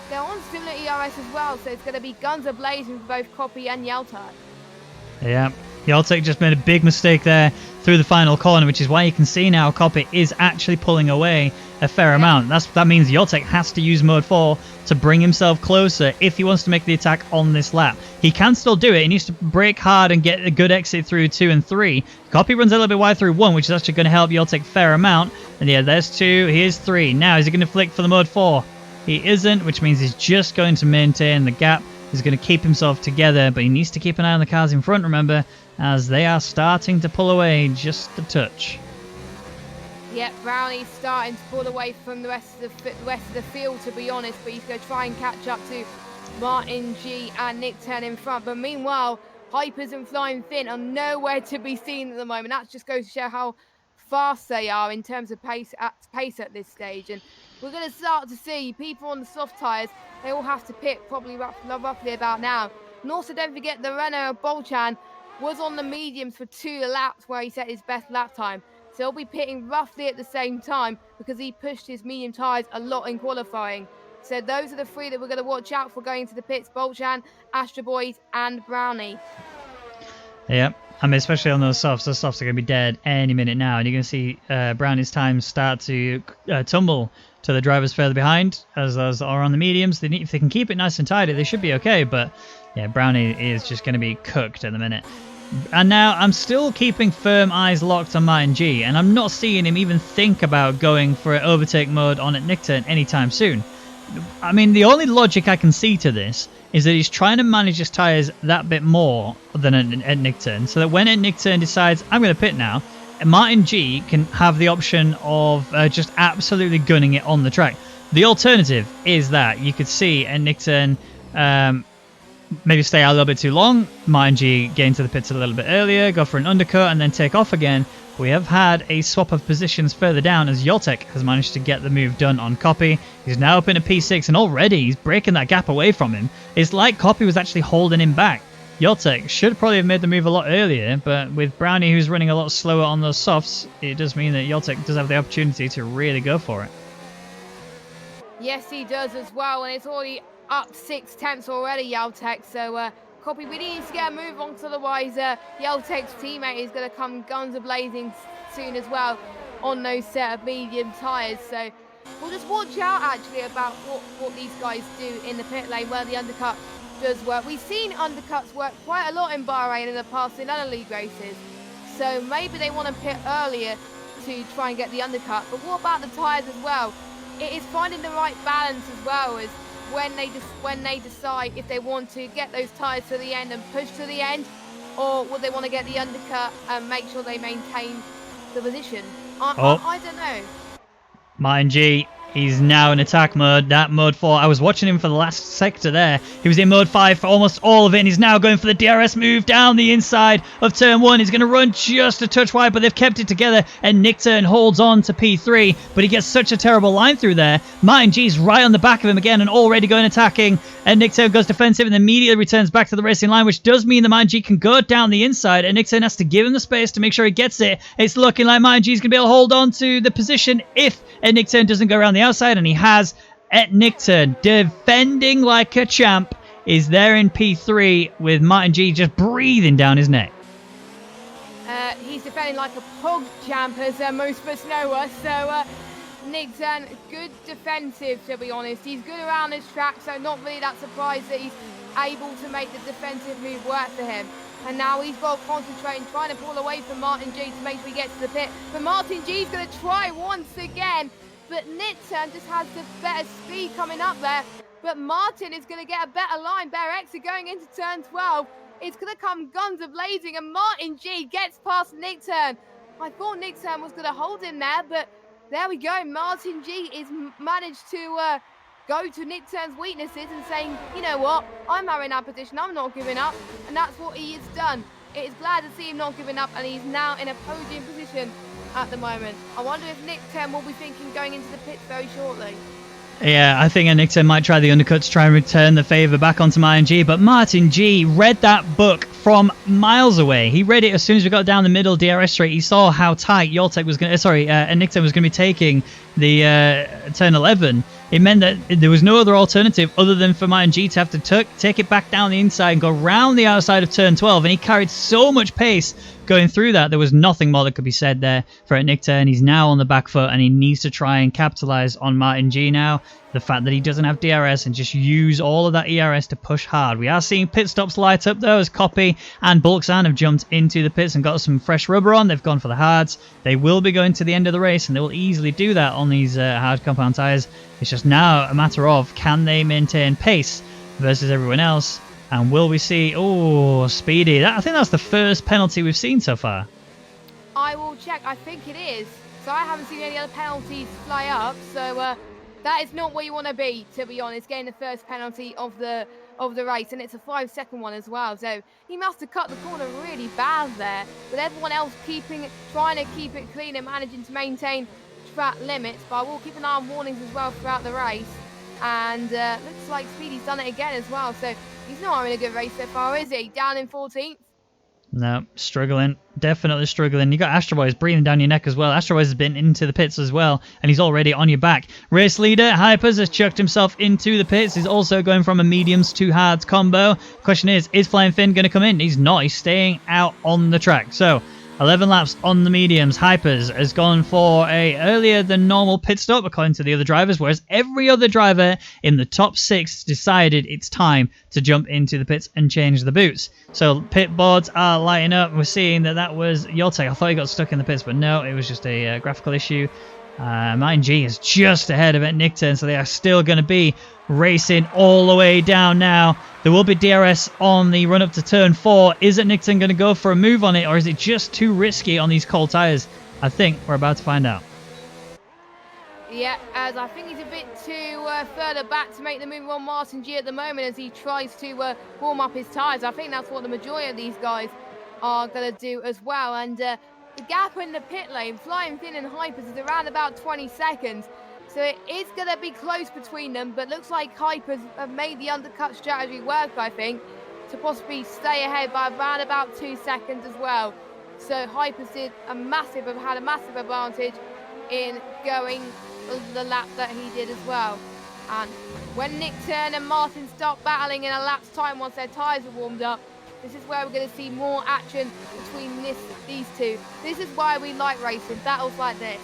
They're on similar ERS as well, so it's going to be guns a-blazing for both Copy and Yeltek. Yeah, Yeltek just made a big mistake there through the final corner, which is why you can see now Copy is actually pulling away a fair amount. That means Yeltek has to use mode 4 to bring himself closer if he wants to make the attack on this lap. He can still do it. He needs to brake hard and get a good exit through 2 and 3. Copy runs a little bit wide through 1, which is actually going to help Yeltek a fair amount. And yeah, there's 2. Here's 3. Now, is he going to flick for the mode 4? He isn't, which means he's just going to maintain the gap. He's going to keep himself together, but he needs to keep an eye on the cars in front, remember, as they are starting to pull away just a touch. Yep, Brownie's starting to pull away from the rest of the field, to be honest, but he's going to try and catch up to Martin G and Nick Turn in front. But meanwhile, Hypers and Flying Finn are nowhere to be seen at the moment. That just goes to show how fast they are in terms of pace at this stage. And we're going to start to see people on the soft tyres. They all have to pit probably roughly about now. And also don't forget the Renault Bolchan was on the mediums for 2 laps where he set his best lap time. So he'll be pitting roughly at the same time because he pushed his medium tyres a lot in qualifying. So those are the 3 that we're going to watch out for going into the pits: Bolchan, Astro Boys and Brownie. Yep. I mean, especially on those softs. Those softs are going to be dead any minute now. And you're going to see Brownie's time start to tumble to the drivers further behind as those are on the mediums. If they can keep it nice and tidy, they should be okay. But yeah, Brownie is just going to be cooked at the minute. And now I'm still keeping firm eyes locked on Martin G. And I'm not seeing him even think about going for an overtake mode on at Nickturn anytime soon. I mean, the only logic I can see to this is that he's trying to manage his tyres that bit more than at Nickturn, so that when at Nickturn decides, I'm going to pit now, Martin G can have the option of just absolutely gunning it on the track. The alternative is that you could see at Nickturn maybe stay out a little bit too long, Martin G get into the pits a little bit earlier, go for an undercut, and then take off again. We have had a swap of positions further down as Yeltek has managed to get the move done on Copy. He's now up in a P6 and already he's breaking that gap away from him. It's like Copy was actually holding him back. Yeltek should probably have made the move a lot earlier, but with Brownie who's running a lot slower on those softs, it does mean that Yeltek does have the opportunity to really go for it. Yes, he does as well, and it's already up 6 tenths already, Yeltek, so Copy really needs to get a move on, because otherwise Yeltek's teammate is going to come guns a-blazing soon as well on those set of medium tyres. So we'll just watch out actually about what these guys do in the pit lane where the undercut does work. We've seen undercuts work quite a lot in Bahrain in the past in other league races. So maybe they want to pit earlier to try and get the undercut. But what about the tyres as well? It is finding the right balance as well as when they decide if they want to get those tyres to the end and push to the end, or would they want to get the undercut and make sure they maintain the position? I don't know. Martin G, he's now in attack mode, that mode 4. I was watching him for the last sector there. He was in mode 5 for almost all of it, and he's now going for the DRS move down the inside of turn 1. He's going to run just a touch wide, but they've kept it together, and Nickturn holds on to P3, but he gets such a terrible line through there. Martin G's right on the back of him again and already going attacking, and Nickturn goes defensive and immediately returns back to the racing line, which does mean that Martin G can go down the inside, and Nickturn has to give him the space to make sure he gets it. It's looking like Martin G's going to be able to hold on to the position if Nickturn doesn't go around the outside, and he has. At Nickturn, defending like a champ, is there in P3 with Martin G just breathing down his neck. He's defending like a pug champ, as most of us know us. So Nickturn, good defensive, to be honest. He's good around this track, so not really that surprised that he's able to make the defensive move work for him. And now he's got to concentrate and trying to pull away from Martin G to make sure he gets to the pit. But Martin G's going to try once again. But Nickturn just has the better speed coming up there. But Martin is going to get a better line, better exit going into turn 12. It's going to come guns a-blazing, and Martin G gets past Nickturn. I thought Nickturn was going to hold him there, but there we go. Martin G is managed to go to Nickturn's weaknesses and saying, you know what, I'm having that position, I'm not giving up. And that's what he has done. It is glad to see him not giving up, and he's now in a podium position at the moment. I wonder if Nickturn will be thinking going into the pits very shortly. Yeah, I think Nickturn might try the undercut to try and return the favour back onto Martin G, but Martin G read that book from miles away. He read it as soon as we got down the middle DRS straight. He saw how tight Yoltek was going to, Nickton was going to be taking the turn 11. It meant that there was no other alternative other than for Martin G to have to take it back down the inside and go round the outside of turn 12. And he carried so much pace going through that. There was nothing more that could be said there for Nickton. He's now on the back foot and he needs to try and capitalize on Martin G now. The fact that he doesn't have DRS and just use all of that ERS to push hard. We are seeing pit stops light up though as Copy and Bulksan have jumped into the pits and got some fresh rubber on. They've gone for the hards. They will be going to the end of the race and they will easily do that on these hard compound tyres. It's just now a matter of can they maintain pace versus everyone else, and will we see, oh, Speedy. I think that's the first penalty we've seen so far. I will check. I think it is. So I haven't seen any other penalties fly up. So that is not where you want to be honest, getting the first penalty of the race, and it's a 5-second one as well. So he must have cut the corner really bad there, with everyone else trying to keep it clean and managing to maintain track limits. But I will keep an eye on warnings as well throughout the race. And looks like Speedy's done it again as well. So he's not having a good race so far, is he? Down in 14th. No, struggling. Definitely struggling. You got Astro Boys breathing down your neck as well. Astro Boys has been into the pits as well, and he's already on your back. Race leader, Hypers, has chucked himself into the pits. He's also going from a mediums to hards combo. Question is Flying Finn going to come in? He's not. He's staying out on the track. So 11 laps on the mediums. Hypers has gone for a earlier than normal pit stop according to the other drivers, whereas every other driver in the top 6 decided it's time to jump into the pits and change the boots. So pit boards are lighting up. We're seeing that was Yoltek. I thought he got stuck in the pits, but no, it was just a graphical issue. Martin G is just ahead of Nickton, so they are still going to be racing all the way down now. There will be DRS on the run up to turn 4. Is Nickton going to go for a move on it, or is it just too risky on these cold tyres? I think we're about to find out. Yeah, as I think he's a bit too further back to make the move on Martin G at the moment as he tries to warm up his tyres. I think that's what the majority of these guys are going to do as well. And the gap in the pit lane, Flying Finn and Hypers, is around about 20 seconds. So it is going to be close between them, but looks like Hypers have made the undercut strategy work, I think, to possibly stay ahead by around about 2 seconds as well. So Hypers had a massive advantage in going the lap that he did as well. And when Nickton and Martin start battling in a lap's time once their tyres are warmed up, this is where we're going to see more action between these two. This is why we like racing, battles like this.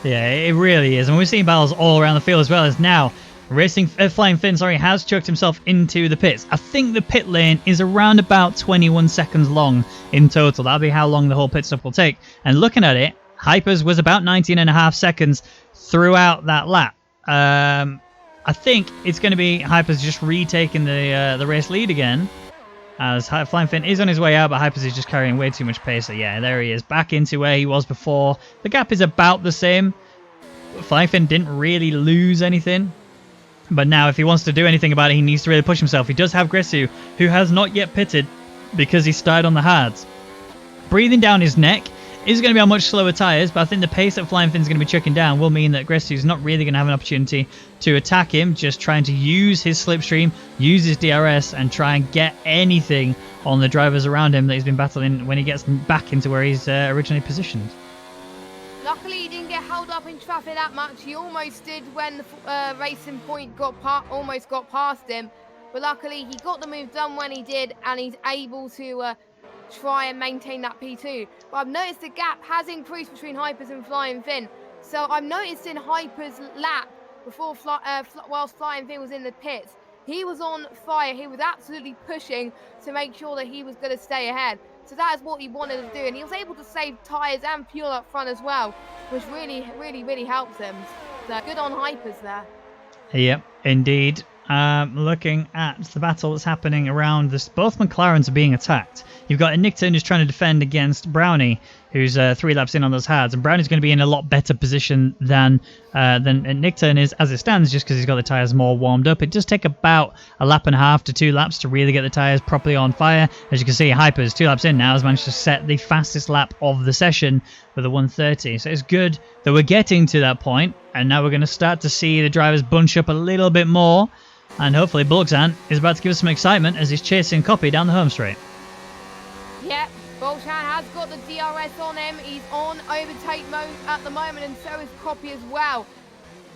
Yeah, it really is. And we're seeing battles all around the field as well as now. Flying Finn, has chucked himself into the pits. I think the pit lane is around about 21 seconds long in total. That'll be how long the whole pit stop will take. And looking at it, Hypers was about 19.5 seconds throughout that lap. I think it's going to be Hypers just retaking the race lead again. As Flying Finn is on his way out, but Hypers is just carrying way too much pace. So yeah, there he is, back into where he was before. The gap is about the same. Flying Finn didn't really lose anything. But now if he wants to do anything about it, he needs to really push himself. He does have Grissu, who has not yet pitted because he started on the hards. Breathing down his neck is going to be on much slower tyres, but I think the pace that Flying Finn's going to be chucking down will mean that Grissu's not really going to have an opportunity to attack him, just trying to use his slipstream, use his DRS, and try and get anything on the drivers around him that he's been battling when he gets back into where he's originally positioned. Luckily, he didn't get held up in traffic that much. He almost did when the Racing Point almost got past him. But luckily, he got the move done when he did, and he's able to try and maintain that P2. But I've noticed the gap has increased between Hypers and Flying Finn. So I've noticed in Hypers' lap, before whilst Flying Finn was in the pits, he was on fire. He was absolutely pushing to make sure that he was going to stay ahead. So that is what he wanted to do. And he was able to save tyres and fuel up front as well, which really helps him. So good on Hypers there. Yep, indeed. Looking at the battle that's happening around this, both McLarens are being attacked. You've got Nickton who's trying to defend against Brownie, who's 3 laps in on those hards, and Brownie's going to be in a lot better position than Nickton is as it stands, just because he's got the tyres more warmed up. It does take about a lap and a half to 2 laps to really get the tyres properly on fire. As you can see, Hypers 2 laps in now has managed to set the fastest lap of the session with a 1:30. So it's good that we're getting to that point, and now we're going to start to see the drivers bunch up a little bit more. And hopefully Bulksan is about to give us some excitement as he's chasing Copy down the home straight. Yep, Bolshan has got the DRS on him. He's on overtake mode at the moment, and so is Copy as well.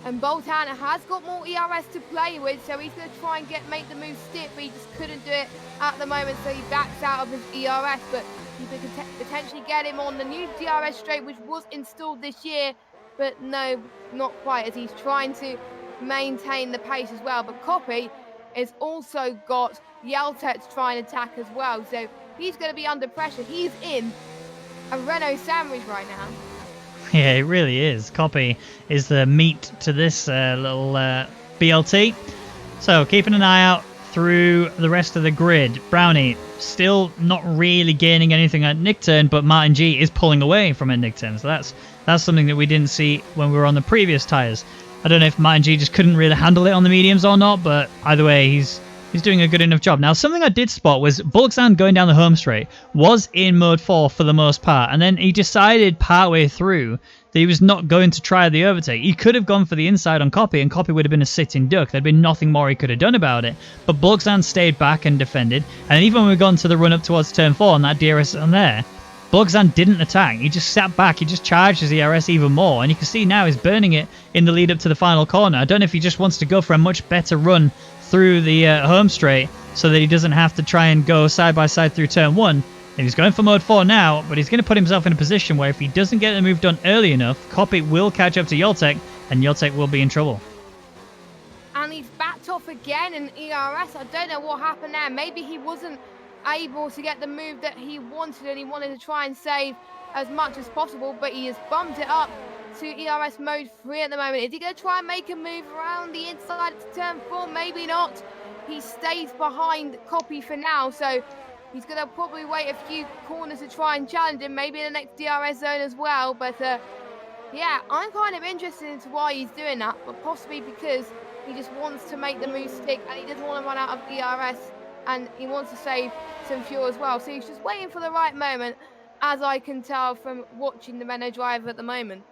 And Boltan has got more ERS to play with, so he's going to try and make the move stick, but he just couldn't do it at the moment, so he backs out of his ERS. But you could potentially get him on the new DRS straight, which was installed this year, but no, not quite, as he's trying to maintain the pace as well. But Copy has also got Yeltet to try and attack as well, so he's going to be under pressure. He's in a Renault sandwich right now. Yeah, it really is. Copy is the meat to this little BLT. So keeping an eye out through the rest of the grid. Brownie still not really gaining anything at Nick turn, but Martin G is pulling away from a Nick turn. So that's something that we didn't see when we were on the previous tyres. I don't know if Martin G just couldn't really handle it on the mediums or not, but either way, he's doing a good enough job. Now, something I did spot was Bulkzan going down the home straight was in mode 4 for the most part, and then he decided partway through that he was not going to try the overtake. He could have gone for the inside on Copy, and Copy would have been a sitting duck. There'd been nothing more he could have done about it. But Bulkzan stayed back and defended, and even when we got into the run up towards turn 4 and that DRS on there, Bulkzan didn't attack. He just sat back. He just charged his ERS even more, and you can see now he's burning it in the lead up to the final corner. I don't know if he just wants to go for a much better run through the home straight so that he doesn't have to try and go side by side through turn 1. And he's going for mode 4 now, but he's going to put himself in a position where if he doesn't get the move done early enough, Copy will catch up to Yoltek, and Yoltek will be in trouble. And he's backed off again in ERS. I don't know what happened there. Maybe he wasn't able to get the move that he wanted, and he wanted to try and save as much as possible, but he has bumped it up to ERS mode 3 at the moment. Is he going to try and make a move around the inside to turn 4? Maybe not. He stays behind Copy for now, so he's going to probably wait a few corners to try and challenge him, maybe in the next DRS zone as well. But yeah, I'm kind of interested into why he's doing that, but possibly because he just wants to make the move stick and he doesn't want to run out of ERS, and he wants to save some fuel as well. So he's just waiting for the right moment, as I can tell from watching the Renault drive at the moment.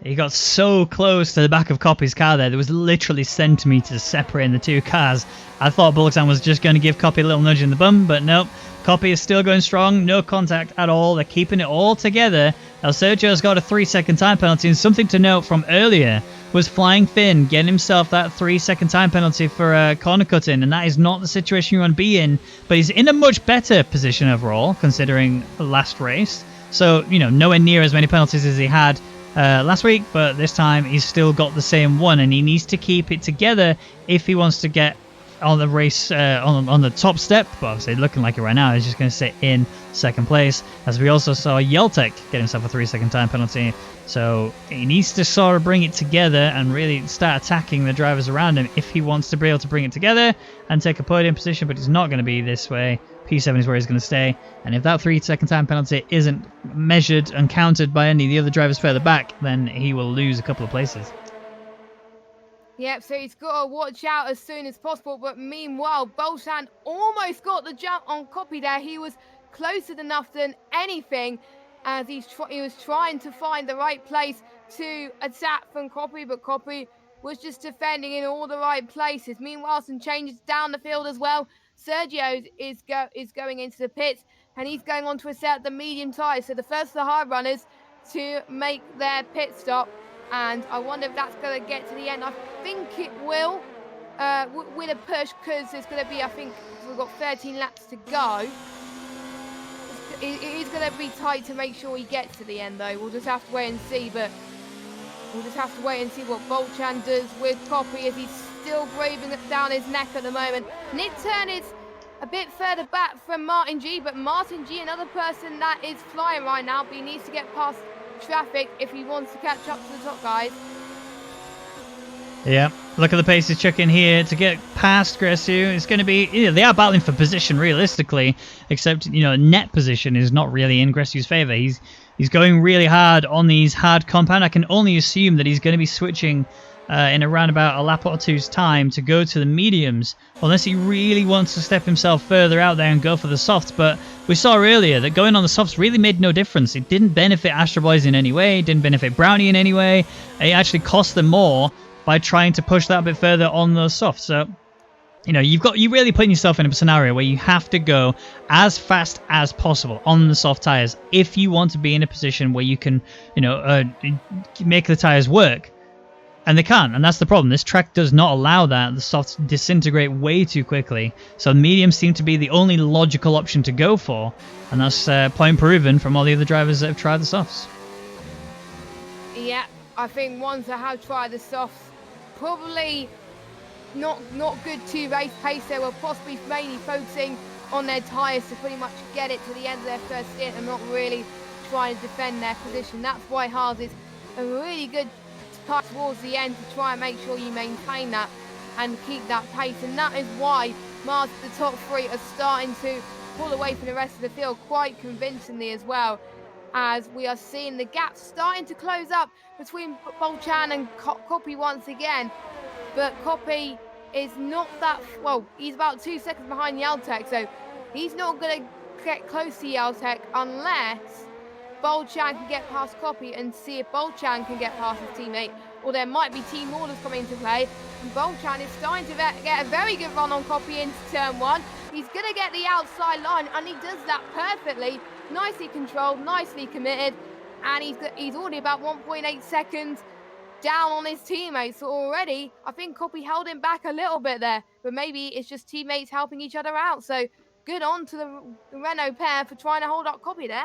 He got so close to the back of Copy's car there. There was literally centimetres separating the two cars. I thought Bulkzan was just going to give Copy a little nudge in the bum, but nope. Copy is still going strong. No contact at all. They're keeping it all together. El Sergio's got a 3-second time penalty, and something to note from earlier was Flying Finn getting himself that 3-second time penalty for corner cutting, and that is not the situation you want to be in, but he's in a much better position overall, considering the last race. So, you know, nowhere near as many penalties as he had last week, but this time he's still got the same one, and he needs to keep it together if he wants to get on the race on the top step. But obviously looking like it right now, he's just going to sit in second place, as we also saw Yeltek get himself a 3-second time penalty. So he needs to sort of bring it together and really start attacking the drivers around him if he wants to be able to bring it together and take a podium position, but he's not going to be this way. P7 is where he's going to stay, and if that 3-second time penalty isn't measured and counted by any of the other drivers further back, then he will lose a couple of places. Yep, so he's got to watch out as soon as possible, but meanwhile, Bolshan almost got the jump on Copy there. He was closer enough than anything, as he was trying to find the right place to attack from Copy, but Copy was just defending in all the right places. Meanwhile, some changes down the field as well. Sergio is going into the pits, and he's going on to set the medium tyres. So the first of the hard runners to make their pit stop, and I wonder if that's going to get to the end. I think it will, with a push, because there's going to be, I think we've got 13 laps to go. It is going to be tight to make sure he gets to the end, though. We'll just have to wait and see, but we'll just have to wait and see what Bolchan does with Copy, as he's still breathing down his neck at the moment. Nick Turn is a bit further back from Martin G, but Martin G, another person that is flying right now, but he needs to get past traffic if he wants to catch up to the top guys. Yeah, look at the pace he's chucking here to get past Gresu. It's going to be, you know, they are battling for position realistically, except, you know, net position is not really in Gresu's favour. He's going really hard on these hard compound. I can only assume that he's going to be switching in around about a lap or two's time to go to the mediums, unless he really wants to step himself further out there and go for the softs. But we saw earlier that going on the softs really made no difference. It didn't benefit Astro Boys in any way, it didn't benefit Brownie in any way. It actually cost them more by trying to push that a bit further on those softs. So You know, you really putting yourself in a scenario where you have to go as fast as possible on the soft tires if you want to be in a position where you can, make the tires work. And they can't, and that's the problem. This track does not allow that. The softs disintegrate way too quickly. So mediums seem to be the only logical option to go for, and that's point proven from all the other drivers that have tried the softs. Yeah, I think ones that have tried the softs probably not good to race pace. They were possibly mainly focusing on their tyres to pretty much get it to the end of their first stint and not really trying to defend their position. That's why Haas is a really good part towards the end to try and make sure you maintain that and keep that pace. And that is why Mars, the top three, are starting to pull away from the rest of the field quite convincingly as well, as we are seeing the gap starting to close up between Bolchan and Copy once again. But Copy is not that, well, he's about 2 seconds behind Yeltek, so he's not going to get close to Yeltek unless Bolchan can get past Copy and see if Bolchan can get past his teammate, or there might be team orders coming into play. And Bolchan is starting to get a very good run on Copy into turn one. He's going to get the outside line, and he does that perfectly. Nicely controlled, nicely committed, and he's already about 1.8 seconds down on his teammates. So already, I think Copy held him back a little bit there, but maybe it's just teammates helping each other out. So good on to the Renault pair for trying to hold up Copy there.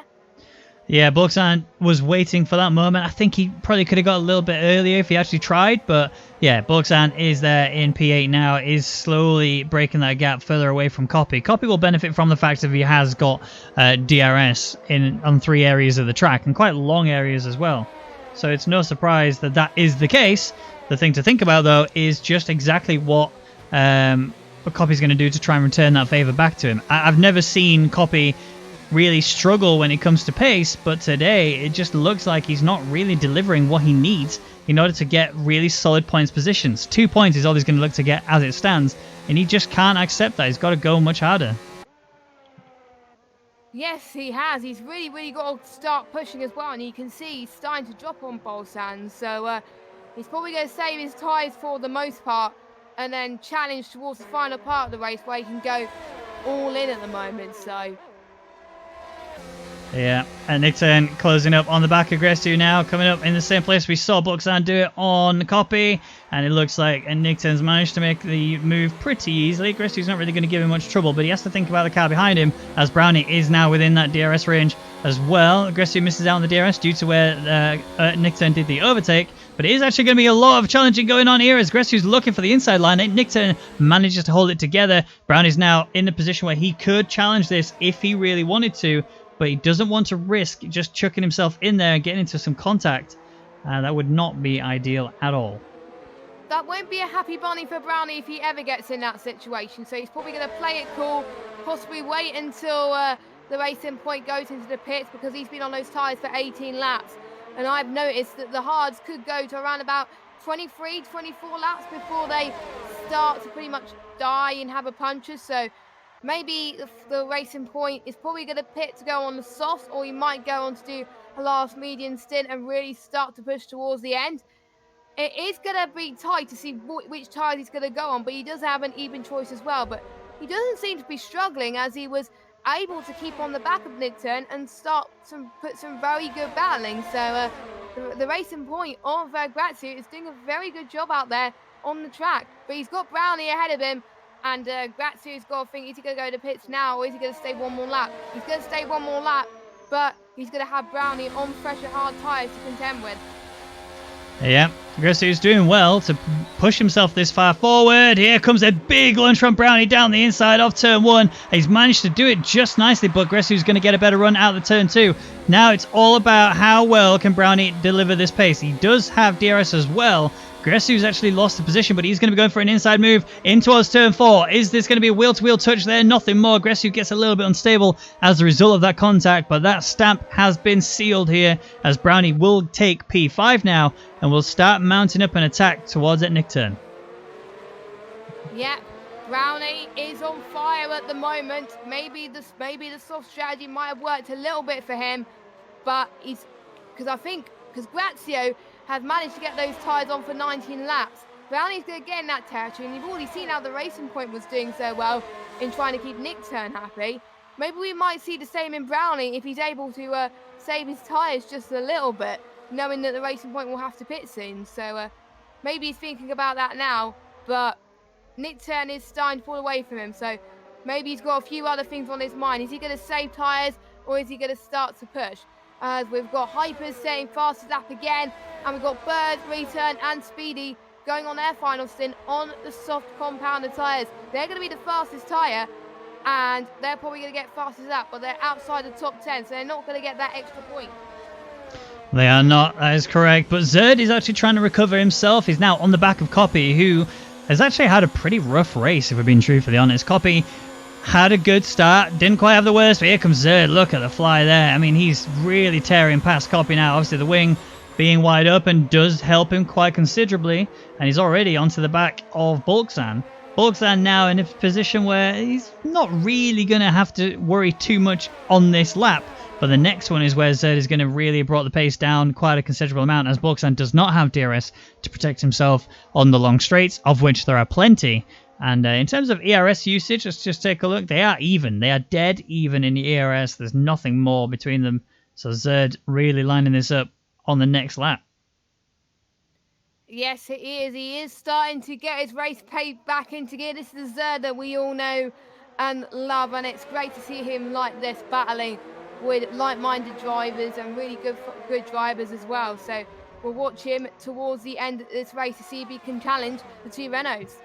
Yeah, Bolchan was waiting for that moment. I think he probably could have got a little bit earlier if he actually tried. But yeah, Bolchan is there in P8 now, is slowly breaking that gap further away from Copy. Copy will benefit from the fact that he has got DRS on 3 areas of the track, and quite long areas as well. So it's no surprise that that is the case. The thing to think about, though, is just exactly what Copy's going to do to try and return that favour back to him. I've never seen Copy really struggle when it comes to pace, but today it just looks like he's not really delivering what he needs in order to get really solid points positions. 2 points is all he's going to look to get as it stands, and he just can't accept that. He's got to go much harder. Yes, he has. He's really got to start pushing as well, and you can see he's starting to drop on Bolchan. So he's probably going to save his tyres for the most part and then challenge towards the final part of the race where he can go all in at the moment. So yeah, and Nickton closing up on the back of Grestu now, coming up in the same place we saw Bolchan do it on Copy, and it looks like Nickton's managed to make the move pretty easily. Grestu's not really going to give him much trouble, but he has to think about the car behind him, as Brownie is now within that DRS range as well. Grestu misses out on the DRS due to where Nickton did the overtake, but it is actually going to be a lot of challenging going on here as Grestu's looking for the inside line. Nickton manages to hold it together. Brownie's now in the position where he could challenge this if he really wanted to, but he doesn't want to risk just chucking himself in there and getting into some contact. That would not be ideal at all. That won't be a happy bunny for Brownie if he ever gets in that situation. So he's probably going to play it cool, possibly wait until the racing point goes into the pits, because he's been on those tyres for 18 laps. And I've noticed that the hards could go to around about 23, 24 laps before they start to pretty much die and have a puncture. So maybe the racing point is probably going to pit to go on the softs, or he might go on to do a last medium stint and really start to push towards the end. It is going to be tight to see which tyres he's going to go on, but he does have an even choice as well. But he doesn't seem to be struggling, as he was able to keep on the back of Nickton and put some very good battling. So the racing point of Grazio is doing a very good job out there on the track. But he's got Brownie ahead of him, and Grazio's got to think, is he going to go to pits now, or is he going to stay one more lap? He's going to stay one more lap, but he's going to have Brownie on fresher hard tyres to contend with. Yeah, Grissy's doing well to push himself this far forward. Here comes a big lunge from Brownie down the inside of turn 1. He's managed to do it just nicely, but Grissy's going to get a better run out of the turn 2. Now it's all about how well can Brownie deliver this pace. He does have DRS as well. Gressu's actually lost the position, but he's going to be going for an inside move in towards turn 4. Is this going to be a wheel-to-wheel touch there? Nothing more. Gressu gets a little bit unstable as a result of that contact, but that stamp has been sealed here, as Brownie will take P5 now and will start mounting up an attack towards that nick turn. Yeah, Brownie is on fire at the moment. Maybe the soft strategy might have worked a little bit for him, but because Grazio has managed to get those tyres on for 19 laps. Brownie's going to get in that territory, and you've already seen how the Racing Point was doing so well in trying to keep Nick Turn happy. Maybe we might see the same in Brownie if he's able to save his tyres just a little bit, knowing that the Racing Point will have to pit soon. So maybe he's thinking about that now, but Nick Turn is starting to fall away from him, so maybe he's got a few other things on his mind. Is he going to save tyres, or is he going to start to push? As we've got Hypers setting fastest lap again, and we've got Bird, Return, and Speedy going on their final stint on the soft compounded tyres. They're going to be the fastest tyre, and they're probably going to get fastest lap, but they're outside the top 10, so they're not going to get that extra point. They are not, that is correct. But Zerd is actually trying to recover himself. He's now on the back of Copy, who has actually had a pretty rough race, if we're being truthfully honest. Copy had a good start, didn't quite have the worst, but here comes Zerd. Look at the fly there. I mean, he's really tearing past Copy now. Obviously, the wing being wide open does help him quite considerably, and he's already onto the back of Bulksan. Bulksan now in a position where he's not really going to have to worry too much on this lap, but the next one is where Zerd is going to really have brought the pace down quite a considerable amount, as Bulksan does not have DRS to protect himself on the long straights, of which there are plenty. And in terms of ERS usage, let's just take a look. They are even. They are dead even in the ERS. There's nothing more between them. So Zerd really lining this up on the next lap. Yes, it is. He is starting to get his race pace back into gear. This is the Zerd that we all know and love, and it's great to see him like this, battling with like-minded drivers and really good drivers as well. So we'll watch him towards the end of this race to see if he can challenge the two Renaults.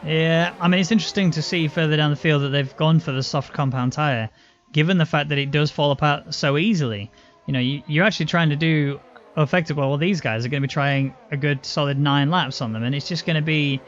Yeah, I mean, it's interesting to see further down the field that they've gone for the soft compound tyre, given the fact that it does fall apart so easily. You know, you're actually trying to do effectively, well, these guys are going to be trying a good solid 9 laps on them, and it's just going to be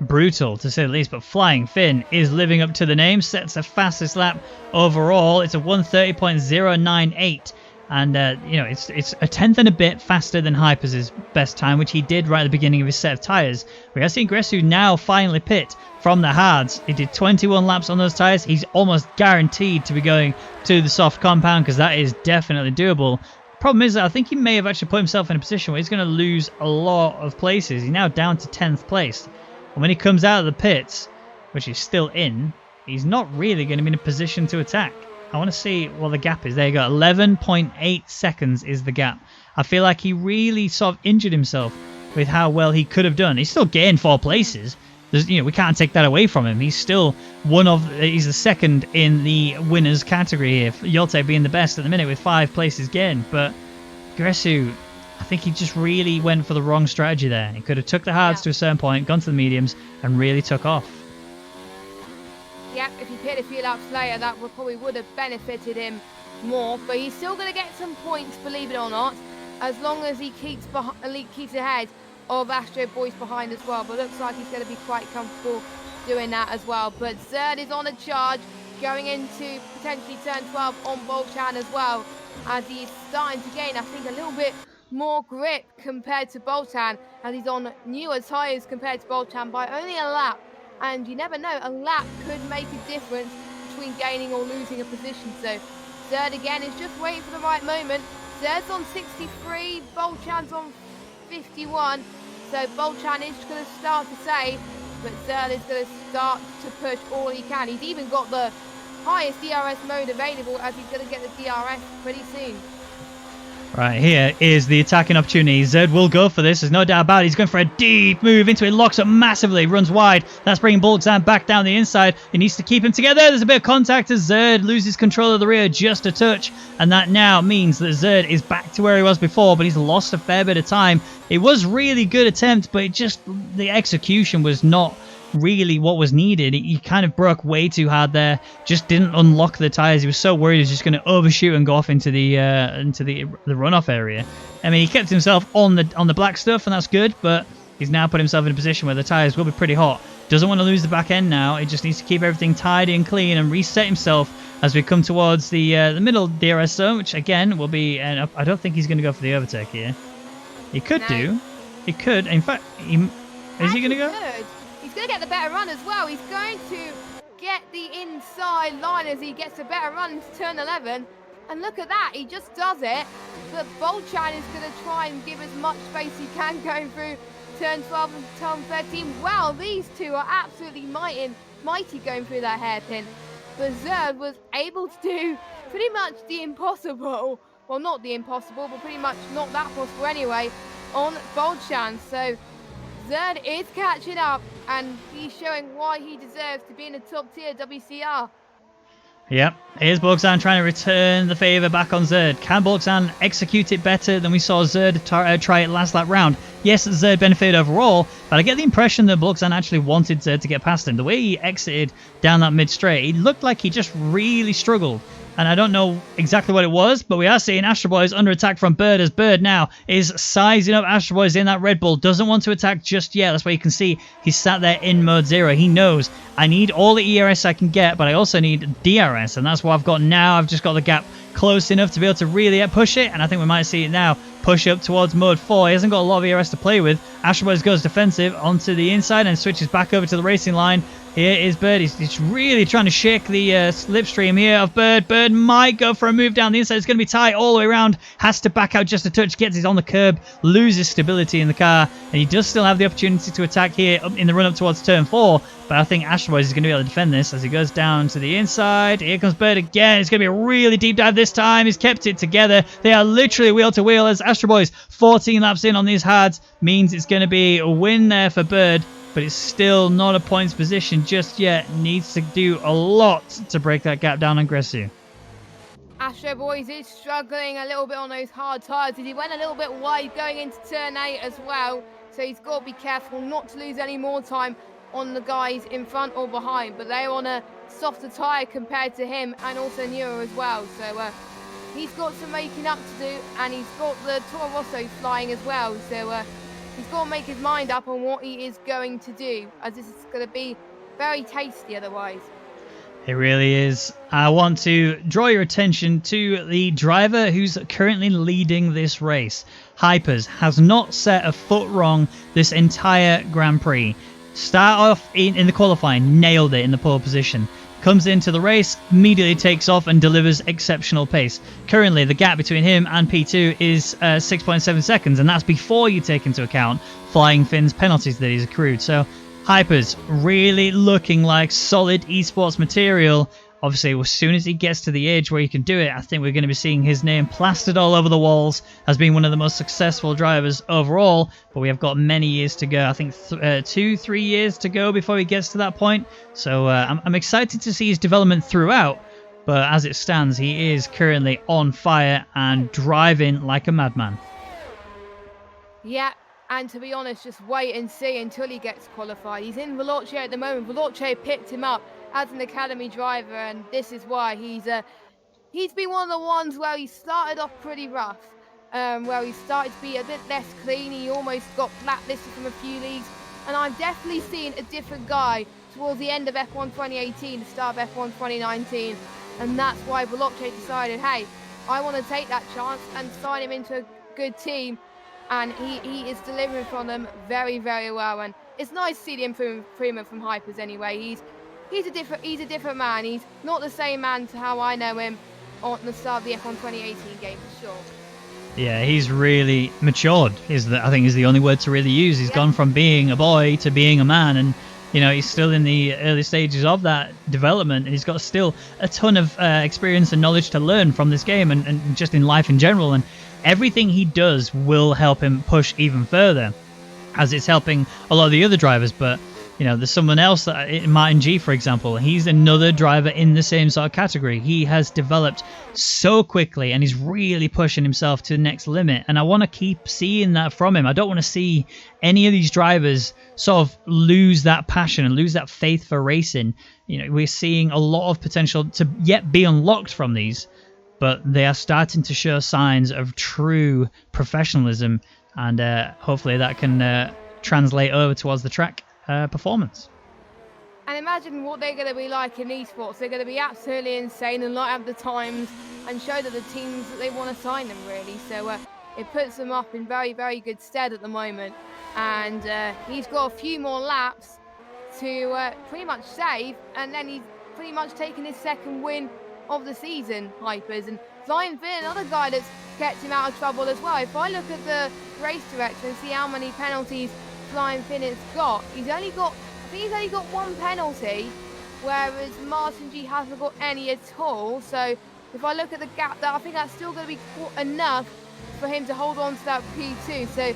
brutal to say the least. But Flying Finn is living up to the name, sets the fastest lap overall. It's a 1:30.098, and you know, it's a tenth and a bit faster than Hypers' best time, which he did right at the beginning of his set of tyres. We are seeing Gressu now finally pit from the hards. He did 21 laps on those tyres. He's almost guaranteed to be going to the soft compound, because that is definitely doable. Problem is that I think he may have actually put himself in a position where he's going to lose a lot of places. He's now down to 10th place. And when he comes out of the pits, which he's still in, he's not really going to be in a position to attack. I want to see what the gap is. There you go. 11.8 seconds is the gap. I feel like he really sort of injured himself with how well he could have done. He's still gained 4 places. You know, we can't take that away from him. He's still he's the second in the winners category here. Yolte being the best at the minute with 5 places gained. But Gressu, I think he just really went for the wrong strategy there. He could have took the hards to a certain point, gone to the mediums, and really took off. Yeah, if he pit a few laps later, that probably would have benefited him more. But he's still going to get some points, believe it or not, as long as he keeps ahead of Astro Boys behind as well. But looks like he's going to be quite comfortable doing that as well. But Zerd is on a charge, going into potentially turn 12 on Bolchan as well, as he's starting to gain, I think, a little bit more grip compared to Bolchan, as he's on newer tyres compared to Bolchan by only a lap. And you never know, a lap could make a difference between gaining or losing a position. So Zerd again is just waiting for the right moment. Zerd's on 63, Bolchan's on 51. So Bolchan is going to start to save, but Zerd is going to start to push all he can. He's even got the highest DRS mode available, as he's going to get the DRS pretty soon. Right, here is the attacking opportunity. Zerd will go for this, there's no doubt about it. He's going for a deep move into it, locks up massively, runs wide. That's bringing Bulksan back down the inside. He needs to keep him together. There's a bit of contact as Zerd loses control of the rear just a touch. And that now means that Zerd is back to where he was before, but he's lost a fair bit of time. It was really good attempt, but the execution was not really what was needed. He kind of broke way too hard there, just didn't unlock the tires. He was so worried he was just going to overshoot and go off into the runoff area. I mean, he kept himself on the black stuff, and that's good, but he's now put himself in a position where the tires will be pretty hot. Doesn't want to lose the back end now. He just needs to keep everything tidy and clean and reset himself as we come towards the middle DRS zone, which again will be I don't think he's going to go for the overtake here. He could do. He could. In fact, is he going to go? He's going to get the better run as well. He's going to get the inside line as he gets a better run to turn 11. And look at that, he just does it. But Bolchan is going to try and give as much space he can going through turn 12 and turn 13. Wow, these two are absolutely mighty going through that hairpin. But Zerd was able to do pretty much the impossible. Well, not the impossible, but pretty much not that possible anyway, on Bolchan. So Zerd is catching up, and he's showing why he deserves to be in the top tier WCR. Yep, here's Bolxan trying to return the favour back on Zerd. Can Bolxan execute it better than we saw Zerd try it last lap round? Yes, Zerd benefited overall, but I get the impression that Bolxan actually wanted Zerd to get past him. The way he exited down that mid-straight, it looked like he just really struggled. And I don't know exactly what it was, but we are seeing Astro Boys under attack from Bird, as Bird now is sizing up Astro Boys in that Red Bull. Doesn't want to attack just yet. That's why you can see he's sat there in mode 0. He knows I need all the ERS I can get, but I also need DRS, and that's what I've got now. I've just got the gap close enough to be able to really push it, and I think we might see it now push up towards mode 4. He hasn't got a lot of ERS to play with. Astro Boys goes defensive onto the inside and switches back over to the racing line. Here is Bird. He's really trying to shake the slipstream here of Bird. Bird might go for a move down the inside. It's going to be tight all the way around. Has to back out just a touch. Gets it on the curb. Loses stability in the car. And he does still have the opportunity to attack here in the run-up towards turn 4. But I think Astro Boys is going to be able to defend this as he goes down to the inside. Here comes Bird again. It's going to be a really deep dive this time. He's kept it together. They are literally wheel to wheel as Astro Boys 14 laps in on these hards. Means it's going to be a win there for Bird. But it's still not a points position just yet. Needs to do a lot to break that gap down on Gresu. Astro Boys is struggling a little bit on those hard tyres. He went a little bit wide going into turn 8 as well. So he's got to be careful not to lose any more time on the guys in front or behind. But they're on a softer tyre compared to him, and also newer as well. So he's got some making up to do, and he's got the Toro Rosso flying as well. So he's got to make his mind up on what he is going to do, as this is going to be very tasty otherwise. It really is. I want to draw your attention to the driver who's currently leading this race. Hypers has not set a foot wrong this entire Grand Prix. Start off in the qualifying, nailed it in the pole position. Comes into the race, immediately takes off and delivers exceptional pace. Currently, the gap between him and P2 is 6.7 seconds, and that's before you take into account Flying Finn's penalties that he's accrued. So, Hypers really looking like solid esports material. Obviously, as soon as he gets to the age where he can do it, I think we're going to be seeing his name plastered all over the walls as being one of the most successful drivers overall. But we have got many years to go. I think 2-3 years to go before he gets to that point. So I'm excited to see his development throughout. But as it stands, he is currently on fire and driving like a madman. Yeah. And to be honest, just wait and see until he gets qualified. He's in Veloce at the moment. Veloce picked him up as an academy driver, and this is why he's been one of the ones where he started off pretty rough, where he started to be a bit less clean. He almost got blacklisted from a few leagues, and I've definitely seen a different guy towards the end of F1 2018, the start of F1 2019, and that's why Veloce decided, hey, I want to take that chance and sign him into a good team. And he is delivering from them very, very well. And it's nice to see the improvement from Hypers anyway. He's a different man. He's not the same man to how I know him on the start of the F1 2018 game for sure. Yeah, he's really matured. I think is the only word to really use. He's gone from being a boy to being a man, and he's still in the early stages of that development, and he's got still a ton of experience and knowledge to learn from this game and just in life in general. And everything he does will help him push even further, as it's helping a lot of the other drivers. But there's someone else, Martin G, for example. He's another driver in the same sort of category. He has developed so quickly, and he's really pushing himself to the next limit. And I want to keep seeing that from him. I don't want to see any of these drivers sort of lose that passion and lose that faith for racing. We're seeing a lot of potential to yet be unlocked from these, but they are starting to show signs of true professionalism, and hopefully that can translate over towards the track performance. And imagine what they're going to be like in esports. They're going to be absolutely insane and not have the times and show that the teams that they want to sign them, really. So it puts them up in very, very good stead at the moment. And he's got a few more laps to pretty much save, and then he's pretty much taken his second win of the season, Hypers. And Flying Finn, another guy that's kept him out of trouble as well. If I look at the race director and see how many penalties Flying Finn has got. I think he's only got one penalty, whereas Martin G hasn't got any at all. So if I look at the gap there, I think that's still going to be enough for him to hold on to that P2. So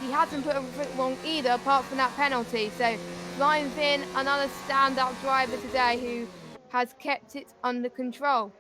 he hasn't put everything wrong either, apart from that penalty. So Flying Finn, another standout driver today who has kept it under control.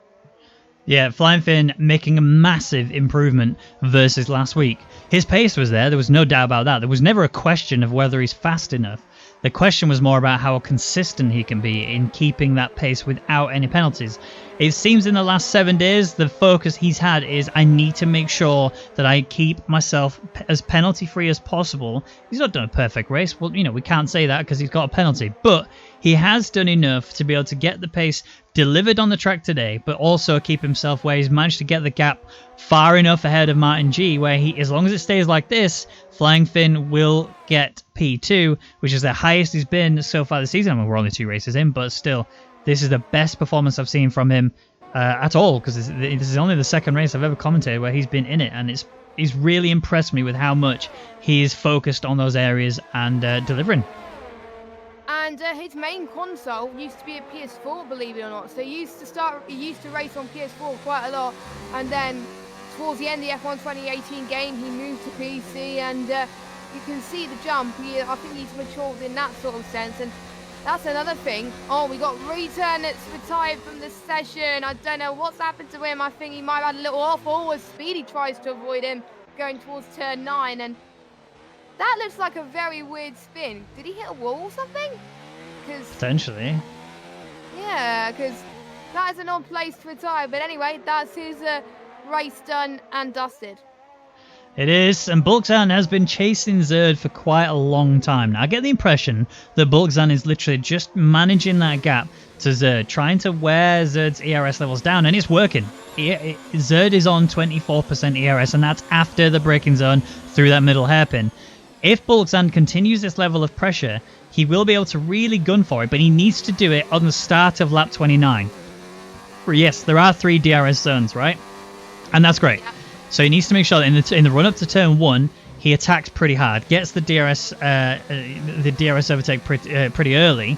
Yeah, Flying Finn making a massive improvement versus last week. His pace was there was no doubt about that. There was never a question of whether he's fast enough. The question was more about how consistent he can be in keeping that pace without any penalties. It seems in the last 7 days, the focus he's had is I need to make sure that I keep myself as penalty-free as possible. He's not done a perfect race. Well, we can't say that because he's got a penalty. But he has done enough to be able to get the pace delivered on the track today, but also keep himself where he's managed to get the gap far enough ahead of Martin G, where as long as it stays like this, Flying Finn will get P2, which is the highest he's been so far this season. I mean, we're only 2 races in, but still, this is the best performance I've seen from him at all, because this is only the 2nd race I've ever commentated where he's been in it, and he's really impressed me with how much he is focused on those areas and delivering. And his main console used to be a PS4, believe it or not. So he used to race on PS4 quite a lot, and then towards the end of the F1 2018 game, he moved to PC, and you can see the jump. I think he's matured in that sort of sense, and that's another thing. Oh, we got Return that's retired from the session. I don't know what's happened to him. I think he might have had a little off. Oh, as Speedy tries to avoid him going towards turn 9, and that looks like a very weird spin. Did he hit a wall or something? Potentially. Yeah, because that is an odd place to retire. But anyway, that's his race done and dusted. It is, and Bulkzan has been chasing Zerd for quite a long time. Now, I get the impression that Bulkzan is literally just managing that gap to Zerd, trying to wear Zerd's ERS levels down, and it's working. Zerd is on 24% ERS, and that's after the braking zone through that middle hairpin. If Bulkzan continues this level of pressure, he will be able to really gun for it, but he needs to do it on the start of lap 29. Yes, there are 3 DRS zones, right? And that's great. Yeah. So he needs to make sure that in the run-up to turn 1, he attacks pretty hard, gets the DRS overtake pretty early.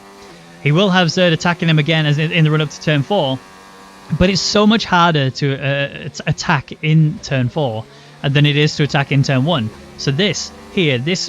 He will have Zerd attacking him again as in the run-up to turn 4, but it's so much harder to attack in turn 4 than it is to attack in turn 1. So this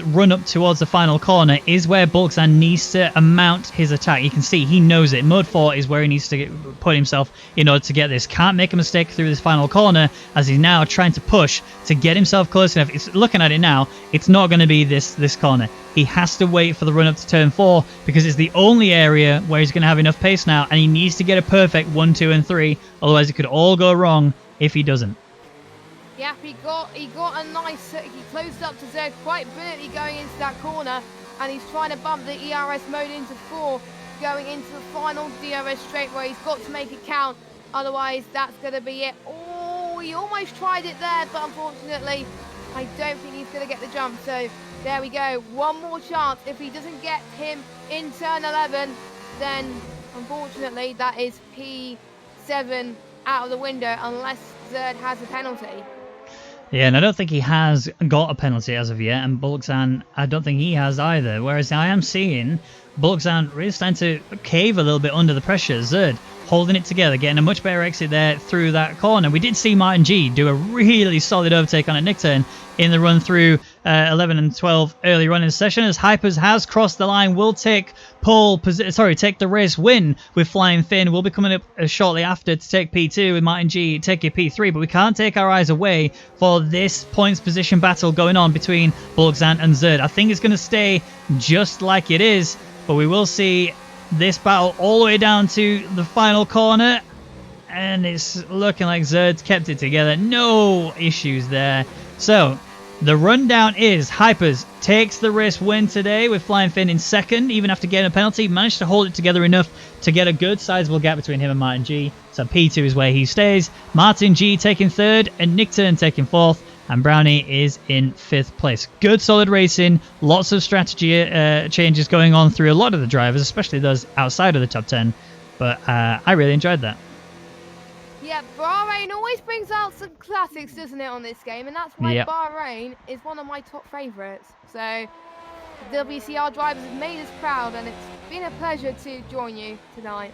run up towards the final corner is where Bulkzan needs to amount his attack. You can see he knows it. Mode 4 is where he needs to put himself in order to get this. Can't make a mistake through this final corner as he's now trying to push to get himself close enough. It's looking at it now. It's not going to be this corner. He has to wait for the run up to turn 4 because it's the only area where he's going to have enough pace now, and he needs to get a perfect 1, 2, and 3. Otherwise, it could all go wrong if he doesn't. Yeah, he got a nice, he closed up to Zerd quite brilliantly going into that corner, and he's trying to bump the ERS mode into 4, going into the final DRS straightaway. He's got to make it count, otherwise that's going to be it. Oh, he almost tried it there, but unfortunately, I don't think he's going to get the jump. So there we go, one more chance. If he doesn't get him in turn 11, then unfortunately that is P7 out of the window, unless Zerd has a penalty. Yeah, and I don't think he has got a penalty as of yet, and Bulkzan, I don't think he has either. Whereas I am seeing Bulkzan really starting to cave a little bit under the pressure. Zerd holding it together, getting a much better exit there through that corner. We did see Martin G do a really solid overtake on a nick turn in the run through 11 and 12 early run in the session, as Hypers has crossed the line, will take take the race win with Flying Finn. We'll be coming up shortly after to take P2 with Martin G taking P3, but we can't take our eyes away for this points position battle going on between Bulkzan and Zerd. I think it's going to stay just like it is, but we will see this battle all the way down to the final corner, and it's looking like Zerd's kept it together. No issues there. So the rundown is Hypers takes the race win today with Flying Finn in second, even after getting a penalty. Managed to hold it together enough to get a good sizable gap between him and Martin G. So P2 is where he stays. Martin G taking third and Nick Turn taking fourth. And Brownie is in 5th place. Good solid racing, lots of strategy changes going on through a lot of the drivers, especially those outside of the top 10. But I really enjoyed that. Yeah, Bahrain always brings out some classics, doesn't it, on this game? And that's why Bahrain is one of my top favourites. So The WCR drivers have made us proud, and it's been a pleasure to join you tonight.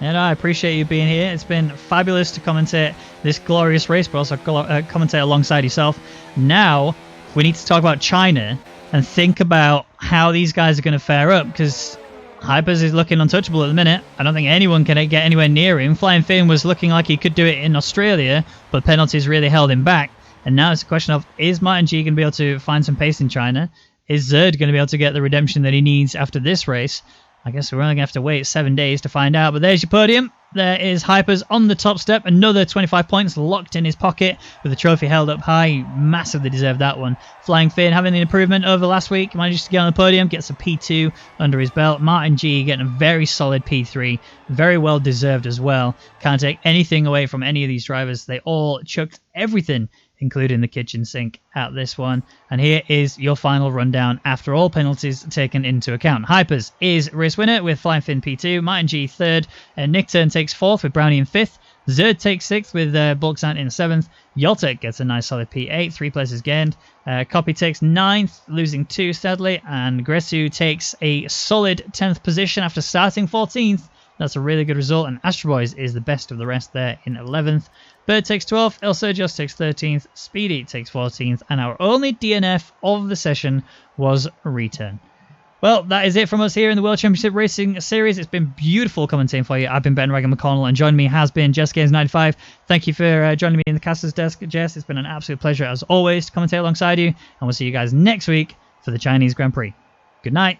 And I appreciate you being here. It's been fabulous to commentate this glorious race, but also commentate alongside yourself. Now, we need to talk about China and think about how these guys are going to fare up, because Hypers is looking untouchable at the minute. I don't think anyone can get anywhere near him. Flying Finn was looking like he could do it in Australia, but penalties really held him back. And now it's a question of, is Martin G going to be able to find some pace in China? Is Zerd going to be able to get the redemption that he needs after this race? I guess we're only going to have to wait 7 days to find out. But there's your podium. There is Hypers on the top step. Another 25 points locked in his pocket with the trophy held up high. Massively deserved that one. Flying Finn having an improvement over last week. Manages to get on the podium. Gets a P2 under his belt. Martin G getting a very solid P3. Very well deserved as well. Can't take anything away from any of these drivers. They all chucked everything, including the kitchen sink, at this one. And here is your final rundown after all penalties taken into account. Hypers is race winner with Flying Finn P2, Martin G 3rd, Nick Turn takes 4th with Brownie in 5th, Zerd takes 6th with Bulksant in 7th, Yoltek gets a nice solid P8, 3 places gained, Copy takes 9th, losing 2 sadly, and Gresu takes a solid 10th position after starting 14th. That's a really good result, and Astro Boys is the best of the rest there in 11th. Bird takes 12th, El Sergios takes 13th, Speedy takes 14th, and our only DNF of the session was Return. Well, that is it from us here in the World Championship Racing Series. It's been beautiful commentating for you. I've been Ben Regan McConnell, and joining me has been Jess Games 95. Thank you for joining me in the caster's desk, Jess. It's been an absolute pleasure, as always, to commentate alongside you, and we'll see you guys next week for the Chinese Grand Prix. Good night.